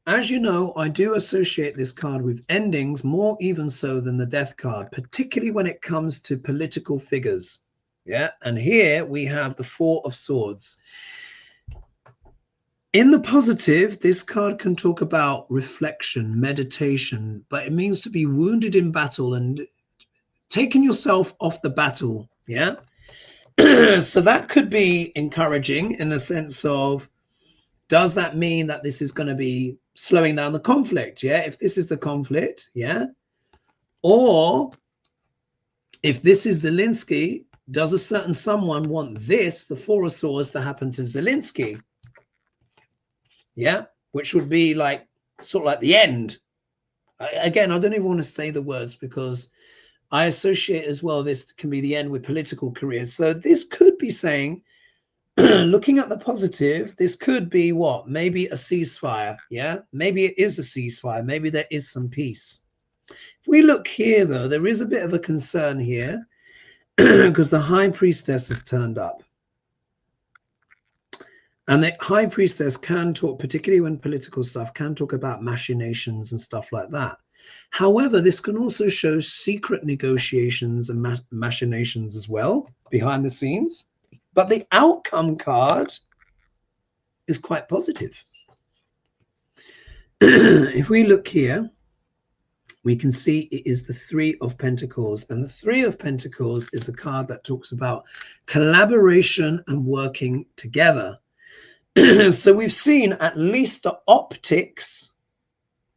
As you know, I do associate this card with endings, more even so than the death card, particularly when it comes to political figures. Yeah, and here we have the Four of Swords. In the positive, this card can talk about reflection, meditation, but it means to be wounded in battle and taking yourself off the battle. Yeah. So that could be encouraging in the sense of, does that mean that this is going to be slowing down the conflict? Yeah. If this is the conflict, yeah. Or if this is Zelenskyy, does a certain someone want this, the Four of Swords, to happen to Zelenskyy? Yeah, which would be like sort of like the end. Again, I don't even want to say the words because I associate as well this can be the end with political careers. So this could be saying, looking at the positive, this could be what? Maybe a ceasefire. Yeah, maybe it is a ceasefire. Maybe there is some peace. If we look here, though, there is a bit of a concern here because the High Priestess has turned up. And the High Priestess can talk, particularly when political stuff, can talk about machinations and stuff like that. However, this can also show secret negotiations and machinations as well behind the scenes. But the outcome card is quite positive. If we look here, we can see it is the Three of Pentacles. And the Three of Pentacles is a card that talks about collaboration and working together. So we've seen at least the optics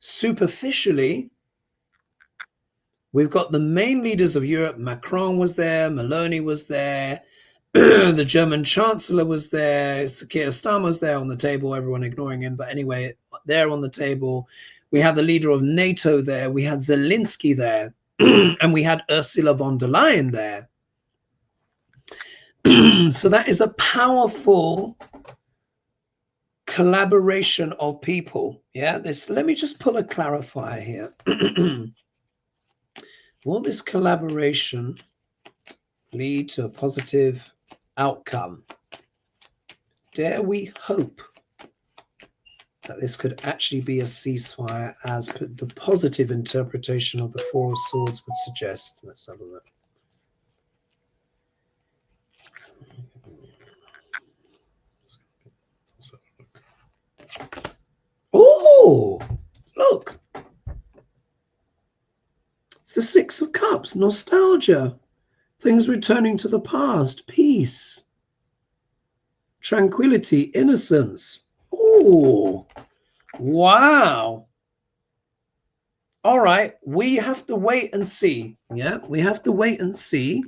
superficially. We've got the main leaders of Europe. Macron was there, Meloni was there, the German Chancellor was there, Keir Starmer was there on the table, everyone ignoring him. But anyway, they're on the table. We have the leader of NATO there. We had Zelenskyy there. And we had Ursula von der Leyen there. So that is a powerful collaboration of people. Yeah, let me just pull a clarifier here. Will this collaboration lead to a positive outcome? Dare we hope that this could actually be a ceasefire, as the positive interpretation of the Four of Swords would suggest? Let's have a look. Oh, look. It's the Six of Cups, nostalgia, things returning to the past, peace, tranquility, innocence. Oh, wow. All right, we have to wait and see. Yeah, we have to wait and see.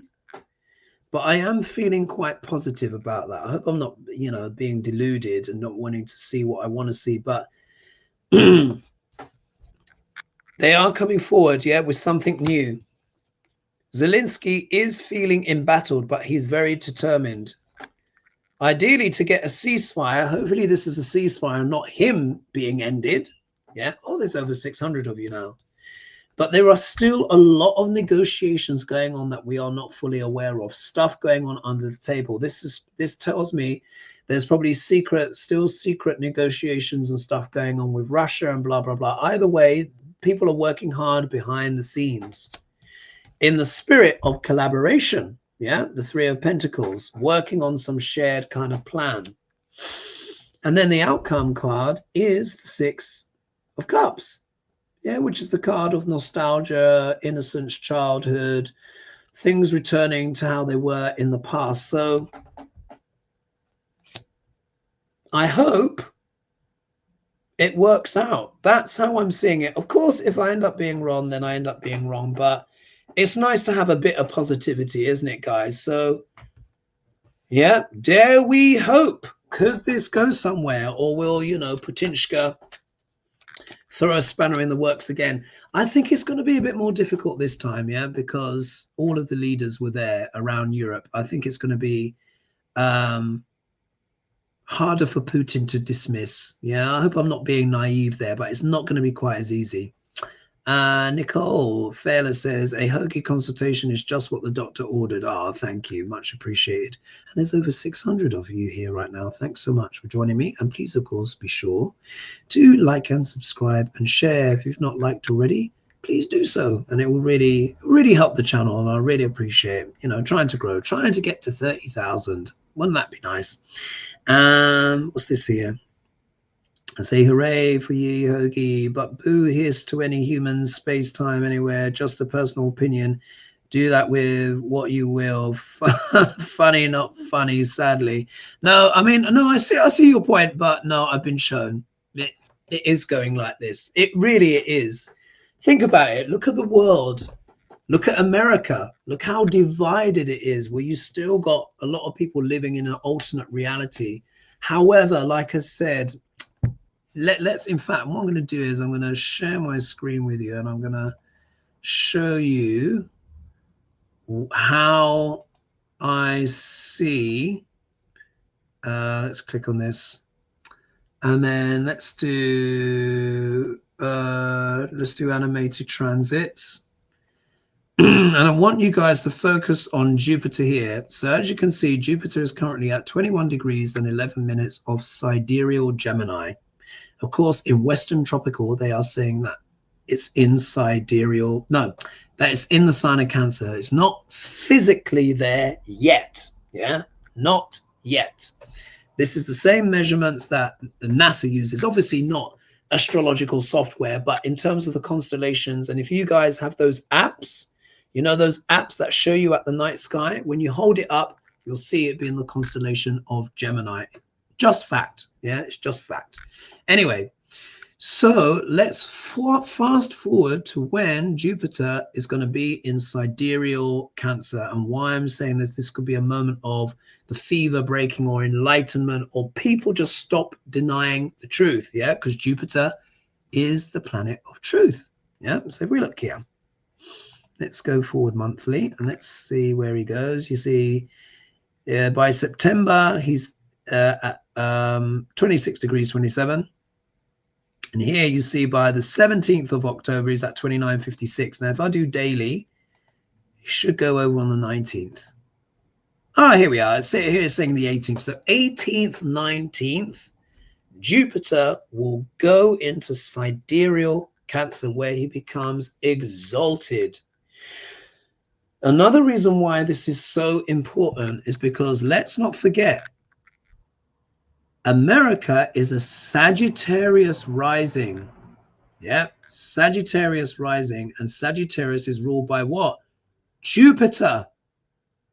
But I am feeling quite positive about that. I hope I'm not, you know, being deluded and not wanting to see what I want to see. But they are coming forward, yeah, with something new. Zelenskyy is feeling embattled, but he's very determined. Ideally, to get a ceasefire. Hopefully, this is a ceasefire, not him being ended. Yeah. Oh, there's over 600 of you now. But there are still a lot of negotiations going on that we are not fully aware of. Stuff going on under the table. This tells me there's probably still secret negotiations and stuff going on with Russia and blah, blah, blah. Either way, people are working hard behind the scenes in the spirit of collaboration. Yeah, the Three of Pentacles, working on some shared kind of plan. And then the outcome card is the Six of Cups. Yeah, which is the card of nostalgia, innocence, childhood, things returning to how they were in the past. So I hope it works out. That's how I'm seeing it. Of course, if I end up being wrong, then I end up being wrong. But it's nice to have a bit of positivity, isn't it, guys? So, yeah, dare we hope. Could this go somewhere? Or will, you know, Putinska throw a spanner in the works again? I think it's going to be a bit more difficult this time, yeah, because all of the leaders were there around Europe. I think it's going to be harder for Putin to dismiss. Yeah, I hope I'm not being naive there, but it's not going to be quite as easy. Nicole Fairler says, a Hoagie consultation is just what the doctor ordered. Ah, thank you. Much appreciated. And there's over 600 of you here right now. Thanks so much for joining me. And please, of course, be sure to like and subscribe and share. If you've not liked already, please do so. And it will really, really help the channel. And I really appreciate, you know, trying to grow, trying to get to 30,000. Wouldn't that be nice? What's this here? I say hooray for you, Hoagie, but boo, here's to any human, space, time, anywhere, just a personal opinion. Do that with what you will. Funny, not funny, sadly. No, I mean, no, I see your point, but no, I've been shown. It is going like this. It really is. Think about it. Look at the world. Look at America. Look how divided it is, where you still got a lot of people living in an alternate reality. However, like I said, let's in fact, what I'm going to do is I'm going to share my screen with you, and I'm going to show you how I see. Let's click on this, and then let's do animated transits. And I want you guys to focus on Jupiter here. So as you can see, Jupiter is currently at 21 degrees and 11 minutes of sidereal Gemini. Of course, in Western tropical, they are saying that it's in sidereal. No, that it's in the sign of Cancer. It's not physically there yet. Yeah, not yet. This is the same measurements that the NASA uses. Obviously not astrological software, but in terms of the constellations. And if you guys have those apps, you know, those apps that show you at the night sky, when you hold it up, you'll see it being the constellation of Gemini. Just fact. Yeah, it's just fact. Anyway, so let's fast forward to when Jupiter is going to be in sidereal Cancer. And why I'm saying this could be a moment of the fever breaking or enlightenment, or people just stop denying the truth. Yeah, because Jupiter is the planet of truth. Yeah, so if we look here, let's go forward monthly and let's see where he goes. You see, by September, he's at 26 degrees 27. And here you see by the 17th of October, he's at 29.56. Now, if I do daily, it should go over on the 19th. Oh, here we are. Here it's saying the 18th. So 18th, 19th, Jupiter will go into sidereal Cancer, where he becomes exalted. Another reason why this is so important is because let's not forget, America is a Sagittarius rising. Yeah, Sagittarius rising, and Sagittarius is ruled by what? Jupiter.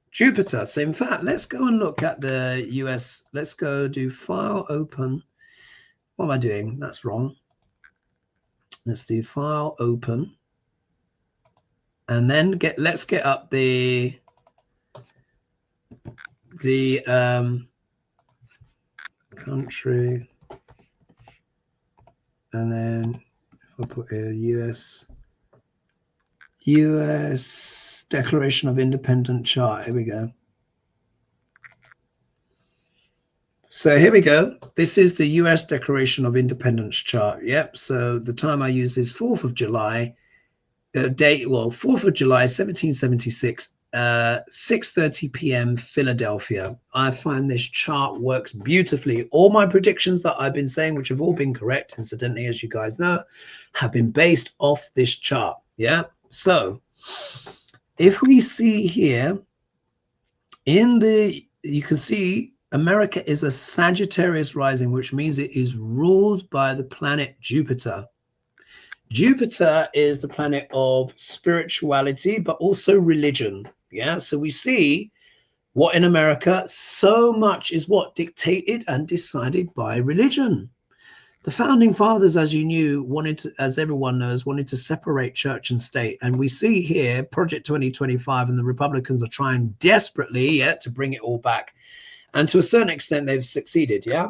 Jupiter. So in fact, let's go and look at the US. Let's go do file open. What am I doing? That's wrong. Let's do file open. And then let's get up the country, and then if I put here US Declaration of Independence chart. Here we go. So here we go. This is the US Declaration of Independence chart. Yep. So the time I use is 4th of July, date, well, 4th of July, 1776, 6:30 p.m. Philadelphia. I find this chart works beautifully. All my predictions that I've been saying, which have all been correct, incidentally, as you guys know, have been based off this chart. Yeah. So if we see here in the, you can see America is a Sagittarius rising, which means it is ruled by the planet Jupiter. Jupiter is the planet of spirituality, but also religion. Yeah, so we see what in America, so much is what dictated and decided by religion. The founding fathers, as you knew, wanted to, as everyone knows, wanted to separate church and state. And we see here Project 2025, and the Republicans are trying desperately, yeah, to bring it all back. And to a certain extent, they've succeeded, yeah?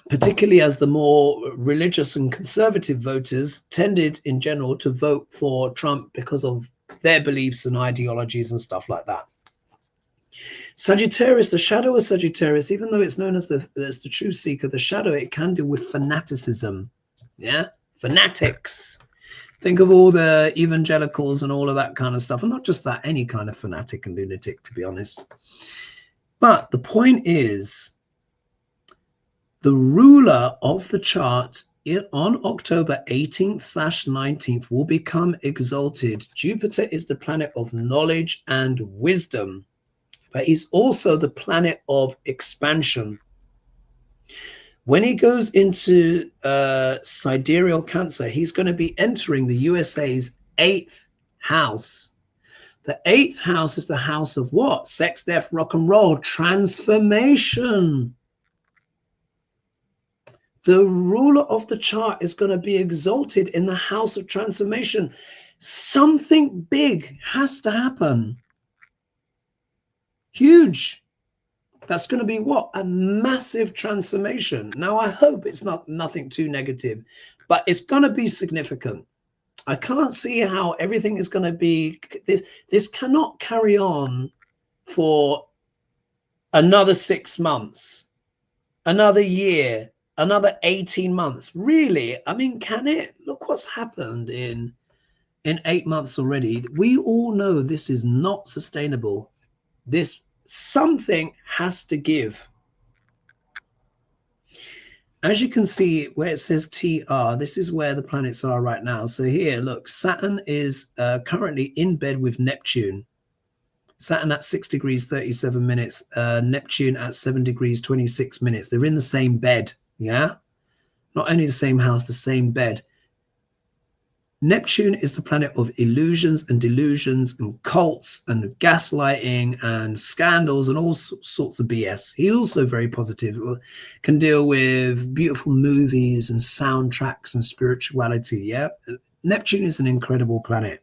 Particularly as the more religious and conservative voters tended in general to vote for Trump because of their beliefs and ideologies and stuff like that. Sagittarius, the shadow of Sagittarius, even though it's known as the truth seeker, the shadow, it can deal with fanaticism, yeah? Fanatics. Think of all the evangelicals and all of that kind of stuff, and not just that, any kind of fanatic and lunatic, to be honest. But the point is, the ruler of the chart on October 18th/19th will become exalted. Jupiter is the planet of knowledge and wisdom, but he's also the planet of expansion. When he goes into sidereal Cancer, he's going to be entering the USA's 8th house. The 8th house is the house of what? Sex, death, rock and roll, transformation. The ruler of the chart is going to be exalted in the house of transformation. Something big has to happen. Huge. That's going to be what? A massive transformation. Now, I hope it's nothing too negative, but it's going to be significant. I can't see how everything is going to be. This cannot carry on for another 6 months, another year, another 18 months. Really? I mean, can it? Look what's happened in 8 months already. We all know this is not sustainable. This, something has to give. As you can see where it says TR, this is where the planets are right now. So here, look, Saturn is currently in bed with Neptune. Saturn at 6 degrees 37 minutes, Neptune at 7 degrees 26 minutes. They're in the same bed, yeah? Not only the same house, the same bed. Neptune is the planet of illusions and delusions and cults and gaslighting and scandals and all sorts of BS. He's also very positive, can deal with beautiful movies and soundtracks and spirituality. Yeah, Neptune is an incredible planet.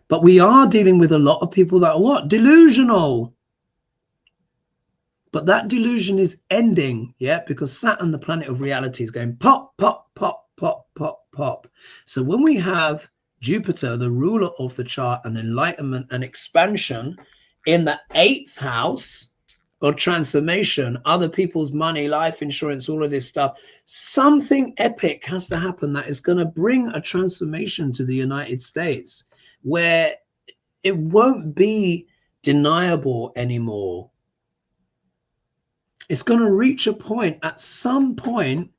But we are dealing with a lot of people that are what? Delusional. But that delusion is ending, yeah, because Saturn, the planet of reality, is going pop, pop, pop, pop, pop, pop. So when we have Jupiter, the ruler of the chart, and enlightenment and expansion in the 8th house of transformation, other people's money, life insurance, all of this stuff, something epic has to happen that is going to bring a transformation to the United States where it won't be deniable anymore. It's going to reach a point, at some point,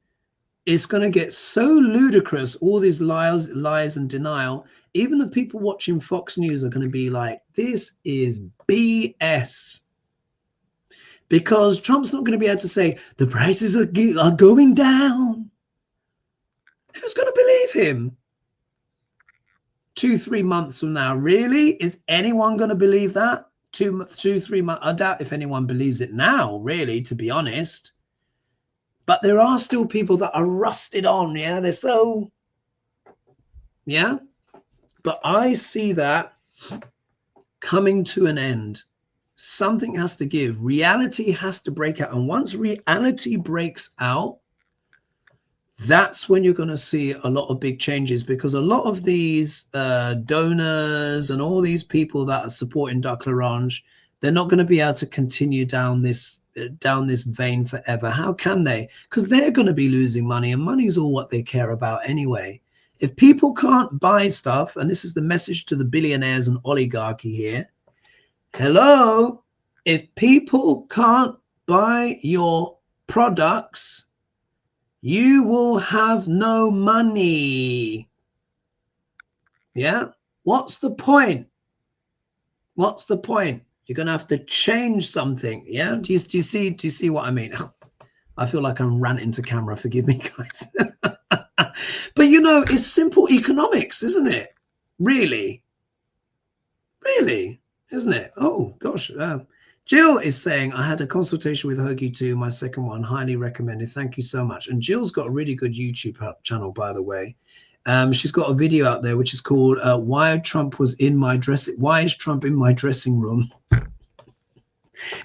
it's going to get so ludicrous, all these lies and denial. Even the people watching Fox News are going to be like, this is BS. Because Trump's not going to be able to say, the prices are going down. Who's going to believe him? 2-3 months from now, really? Is anyone going to believe that? 2-3 months, I doubt if anyone believes it now, really, to be honest. But there are still people that are rusted on, yeah? They're so, yeah? But I see that coming to an end. Something has to give. Reality has to break out. And once reality breaks out, that's when you're going to see a lot of big changes, because a lot of these donors and all these people that are supporting Dark L'Orange, they're not going to be able to continue down this vein forever. How can they? Because they're going to be losing money, and money's all what they care about anyway. If people can't buy stuff, and this is the message to the billionaires and oligarchy here, hello, if people can't buy your products, you will have no money. Yeah? What's the point? What's the point? You're going to have to change something. Yeah? Do you see what I mean? I feel like I'm ranting to camera. Forgive me, guys. But, you know, it's simple economics, isn't it? Really? Really? Isn't it? Oh, gosh. Jill is saying, I had a consultation with Hoagie too, my second one, highly recommended. Thank you so much. And Jill's got a really good YouTube channel, by the way. She's got a video out there which is called Why is Trump in my dressing room?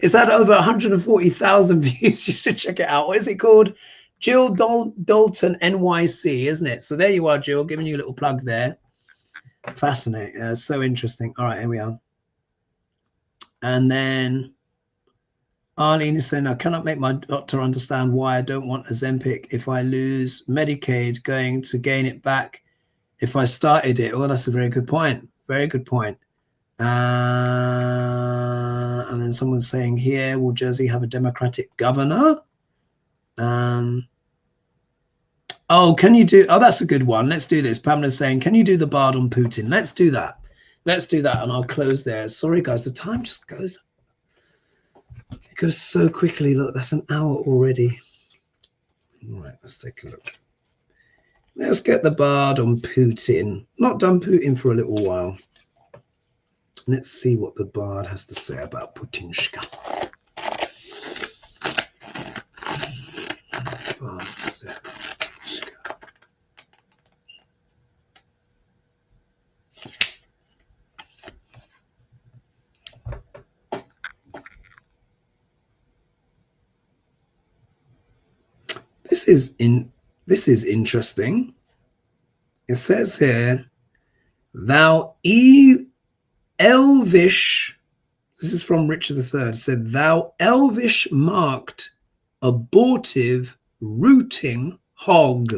It's had over 140,000 views. You should check it out. What is it called? Jill Dalton NYC, isn't it? So there you are, Jill, giving you a little plug there. Fascinating. So interesting. All right, here we are. And then Arlene is saying, I cannot make my doctor understand why I don't want Ozempic. If I lose Medicaid, going to gain it back if I started it. Well, that's a very good point. Very good point. And then someone's saying here, will Jersey have a Democratic governor? Oh, can you do? Oh, that's a good one. Let's do this. Pamela's saying, can you do the bard on Putin? Let's do that. Let's do that, and I'll close there. Sorry, guys, the time just goes. It goes so quickly. Look, that's an hour already. All right, let's take a look. Let's get the bard on Putin. Not done Putin for a little while. Let's see what the bard has to say about Putinshka. Bard said Putinshka. This is interesting. It says here, thou elvish, this is from Richard III, said, thou elvish marked abortive rooting hog.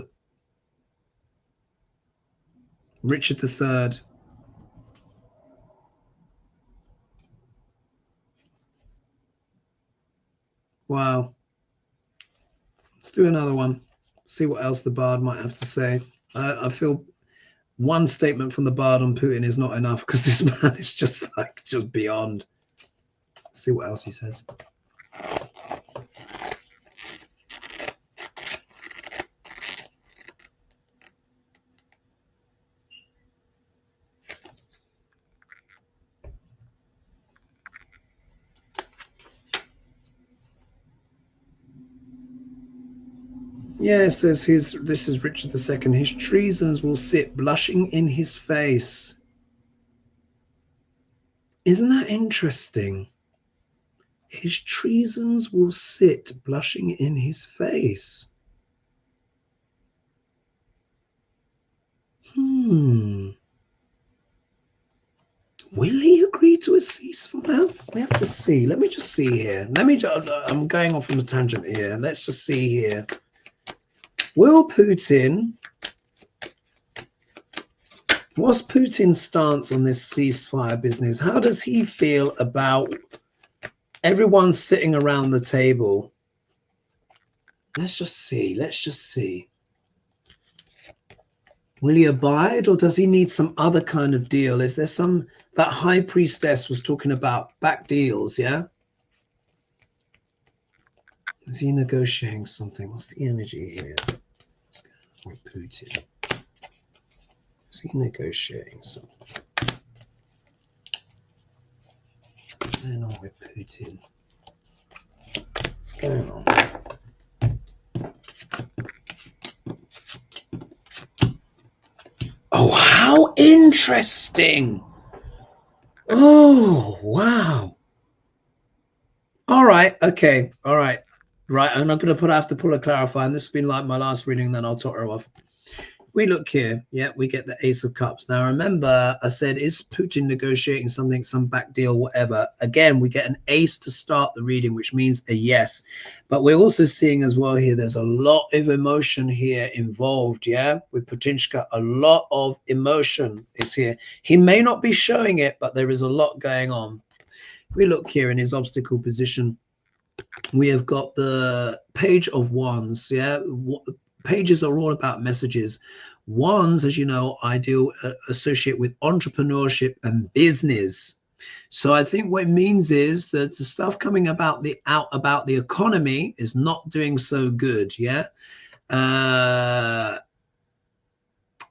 Richard III. Wow. Let's do another one. See what else the bard might have to say. I feel one statement from the bard on Putin is not enough, because this man is just beyond. Let's see what else he says. Yeah, it says this is Richard II. His treasons will sit blushing in his face. Isn't that interesting? His treasons will sit blushing in his face. Will he agree to a ceasefire? We have to see. Let me just see here. I'm going off on a tangent here. Let's just see here. Will Putin, what's Putin's stance on this ceasefire business? How does he feel about everyone sitting around the table? Let's just see. Let's just see. Will he abide, or does he need some other kind of deal? Is there some, that high priestess was talking about back deals, yeah? Is he negotiating something? What's the energy here? What's going on with Putin? Is he negotiating something? What's going on with Putin? What's going on? Oh, how interesting. Oh, wow. All right. Okay. All right. right? And I'm going to have to pull a clarify, and this has been like my last reading, then I'll tot her off. We look here, yeah, we get the Ace of Cups. Now, remember, I said, is Putin negotiating something, some back deal, whatever? Again, we get an ace to start the reading, which means a yes. But we're also seeing as well here, there's a lot of emotion here involved, yeah? With Putinska, a lot of emotion is here. He may not be showing it, but there is a lot going on. We look here in his obstacle position. We have got the Page of Wands, yeah? Pages are all about messages. Wands, as you know, I associate with entrepreneurship and business. So I think what it means is that the stuff coming about the economy is not doing so good. Yeah. I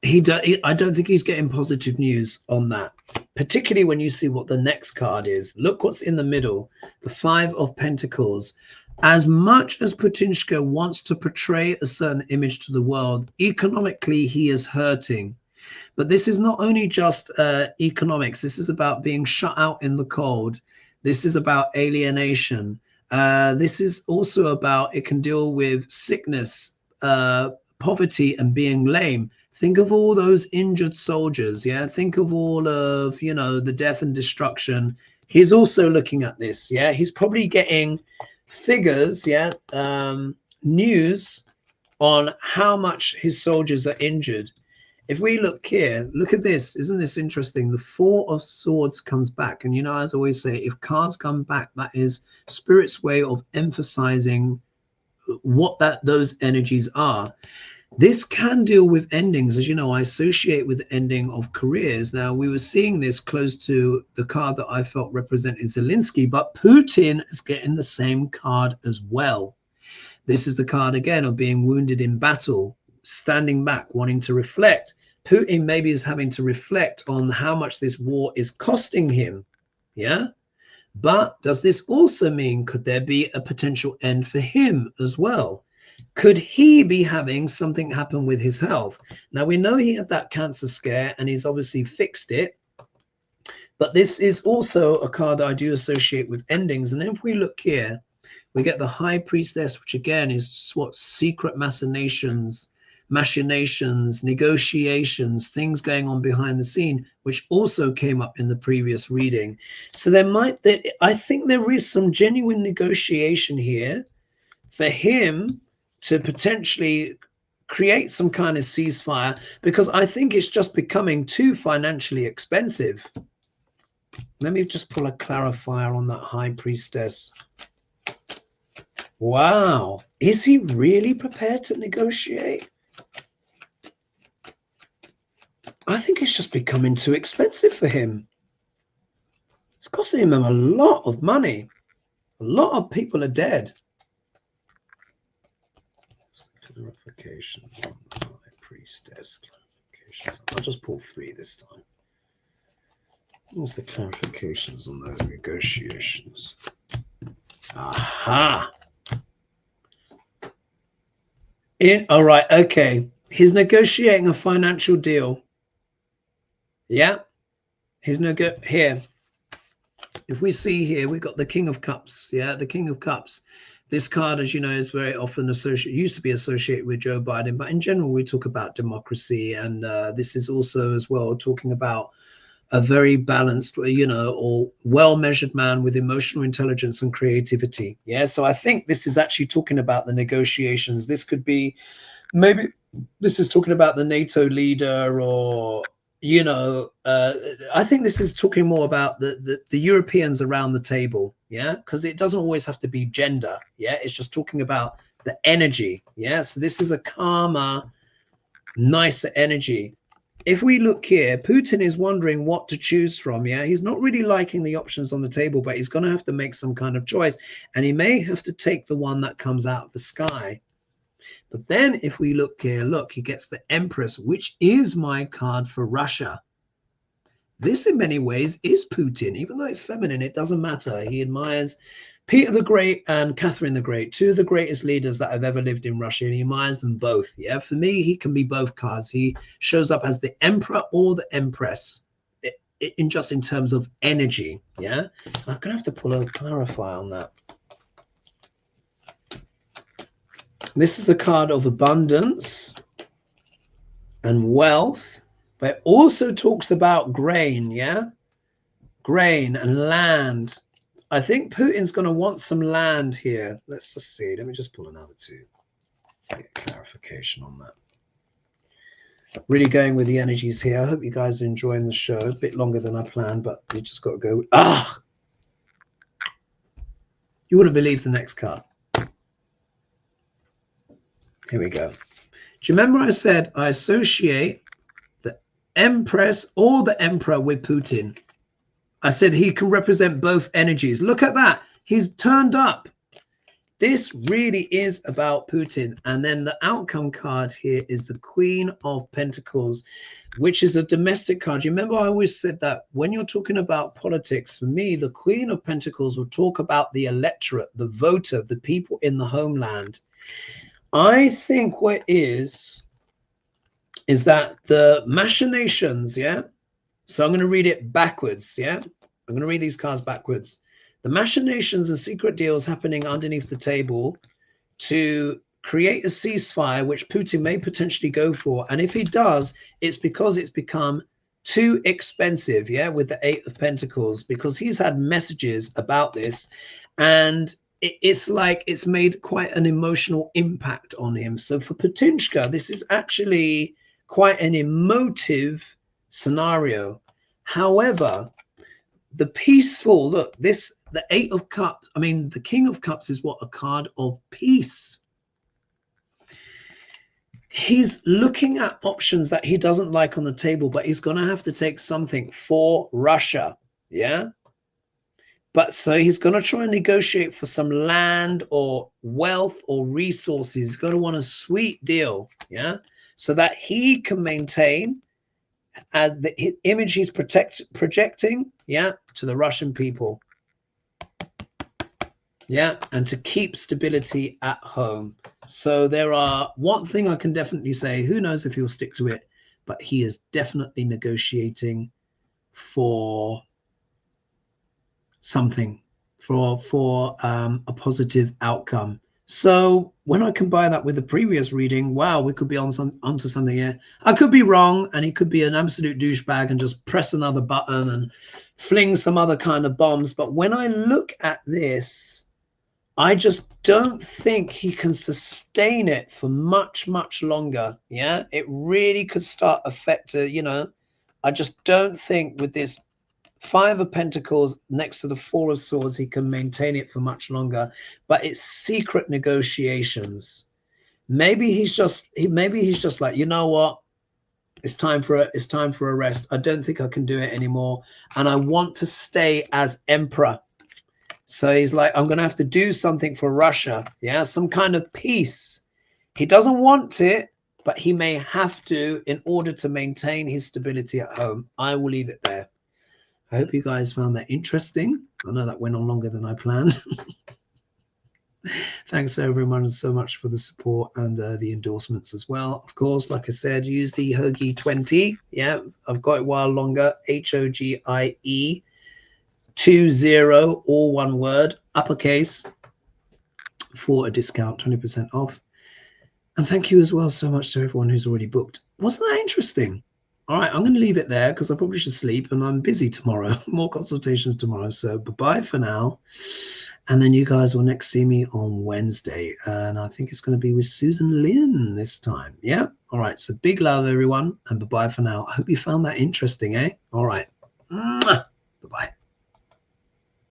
don't think he's getting positive news on that, particularly when you see what the next card is. Look what's in the middle, the Five of Pentacles. As much as Putinska wants to portray a certain image to the world, economically he is hurting. But this is not only just economics. This is about being shut out in the cold. This is about alienation. This is also about, it can deal with sickness, poverty, and being lame. Think of all those injured soldiers. Yeah. Think of all of, you know, the death and destruction. He's also looking at this. Yeah. He's probably getting figures, yeah, news on how much his soldiers are injured. If we look here, look at this. Isn't this interesting? The Four of Swords comes back. And, you know, as I always say, if cards come back, that is Spirit's way of emphasizing what those energies are. This can deal with endings. As you know, I associate with the ending of careers. Now, we were seeing this close to the card that I felt represented Zelenskyy, but Putin is getting the same card as well. This is the card again of being wounded in battle, standing back, wanting to reflect. Putin maybe is having to reflect on how much this war is costing him. Yeah. But does this also mean, could there be a potential end for him as well? Could he be having something happen with his health? Now, we know he had that cancer scare and he's obviously fixed it. But this is also a card I do associate with endings. And if we look here, we get the High Priestess, which again is what secret machinations, negotiations, things going on behind the scene, which also came up in the previous reading. So I think there is some genuine negotiation here for him to potentially create some kind of ceasefire, because I think it's just becoming too financially expensive. Let me just pull a clarifier on that High Priestess. Wow. Is he really prepared to negotiate? I think it's just becoming too expensive for him. It's costing him a lot of money. A lot of people are dead. Clarifications on the High Priestess. Clarifications. I'll just pull 3 this time. What's the clarifications on those negotiations? Aha. All right. Okay. He's negotiating a financial deal. Yeah. He's here. If we see here, we've got the King of Cups. Yeah. The King of Cups. This card, as you know, is very often used to be associated with Joe Biden, but in general, we talk about democracy. And this is also as well talking about a very balanced, you know, or well-measured man with emotional intelligence and creativity. Yeah. So I think this is actually talking about the negotiations. This could be, maybe this is talking about the NATO leader, or, you know, I think this is talking more about the Europeans around the table. Yeah. Because it doesn't always have to be gender. Yeah. It's just talking about the energy. Yeah. So this is a calmer, nicer energy. If we look here, Putin is wondering what to choose from. Yeah, he's not really liking the options on the table, but he's going to have to make some kind of choice, and he may have to take the one that comes out of the sky. But then if we look here, look, he gets the Empress, which is my card for Russia. This in many ways is Putin. Even though it's feminine, it doesn't matter. He admires Peter the Great and Catherine the Great, 2 of the greatest leaders that have ever lived in Russia, and he admires them both. Yeah, for me, he can be both cards. He shows up as the Emperor or the Empress, in terms of energy. Yeah, I'm gonna have to pull a clarifier on that. This is a card of abundance and wealth, but it also talks about grain, yeah? Grain and land. I think Putin's going to want some land here. Let's just see. Let me just pull another two. Get clarification on that. Really going with the energies here. I hope you guys are enjoying the show. A bit longer than I planned, but you just got to go. Ah! You wouldn't believe the next card. Here we go. Do you remember I said I associate the Empress or the Emperor with Putin? I said he can represent both energies. Look at that. He's turned up. This really is about Putin. And then the outcome card here is the Queen of Pentacles, which is a domestic card. You remember I always said that when you're talking about politics, for me, the Queen of Pentacles will talk about the electorate, the voter, the people in the homeland. I think what is that the machinations, yeah? So I'm going to read it backwards, yeah? I'm going to read these cards backwards. The machinations and secret deals happening underneath the table to create a ceasefire, which Putin may potentially go for. And if he does, it's because it's become too expensive, yeah, with the Eight of Pentacles, because he's had messages about this. And it's like it's made quite an emotional impact on him. So for Putinshka, this is actually quite an emotive scenario. However, the peaceful, look, this, the Eight of Cups, I mean, the King of Cups is what? A card of peace. He's looking at options that he doesn't like on the table, but he's going to have to take something for Russia, yeah? But so he's going to try and negotiate for some land or wealth or resources. He's going to want a sweet deal, yeah? So that he can maintain the image he's projecting, yeah, to the Russian people. Yeah, and to keep stability at home. So there are, one thing I can definitely say, who knows if he'll stick to it, but he is definitely negotiating for something, for a positive outcome. So when I combine that with the previous reading, wow, we could be onto something here. I could be wrong, and he could be an absolute douchebag and just press another button and fling some other kind of bombs. But when I look at this, I just don't think he can sustain it for much, much longer. Yeah, it really could start affecting, you know, I just don't think with this Five of Pentacles next to the Four of Swords, he can maintain it for much longer. But it's secret negotiations. Maybe he's just like, you know what? It's time for a rest. I don't think I can do it anymore, and I want to stay as emperor. So he's like, I'm going to have to do something for Russia. Yeah, some kind of peace. He doesn't want it, but he may have to in order to maintain his stability at home. I will leave it there. I hope you guys found that interesting. I know that went on longer than I planned. Thanks everyone so much for the support and the endorsements as well. Of course, like I said, use the Hogie 20. Yeah, I've got it while longer. HOGIE 20, all one word, uppercase, for a discount, 20% off. And thank you as well so much to everyone who's already booked. Wasn't that interesting? All right, I'm going to leave it there because I probably should sleep, and I'm busy tomorrow. More consultations tomorrow. So bye-bye for now. And then you guys will next see me on Wednesday. And I think it's going to be with Susan Lynn this time. Yeah. All right. So big love, everyone. And bye-bye for now. I hope you found that interesting, eh? All right.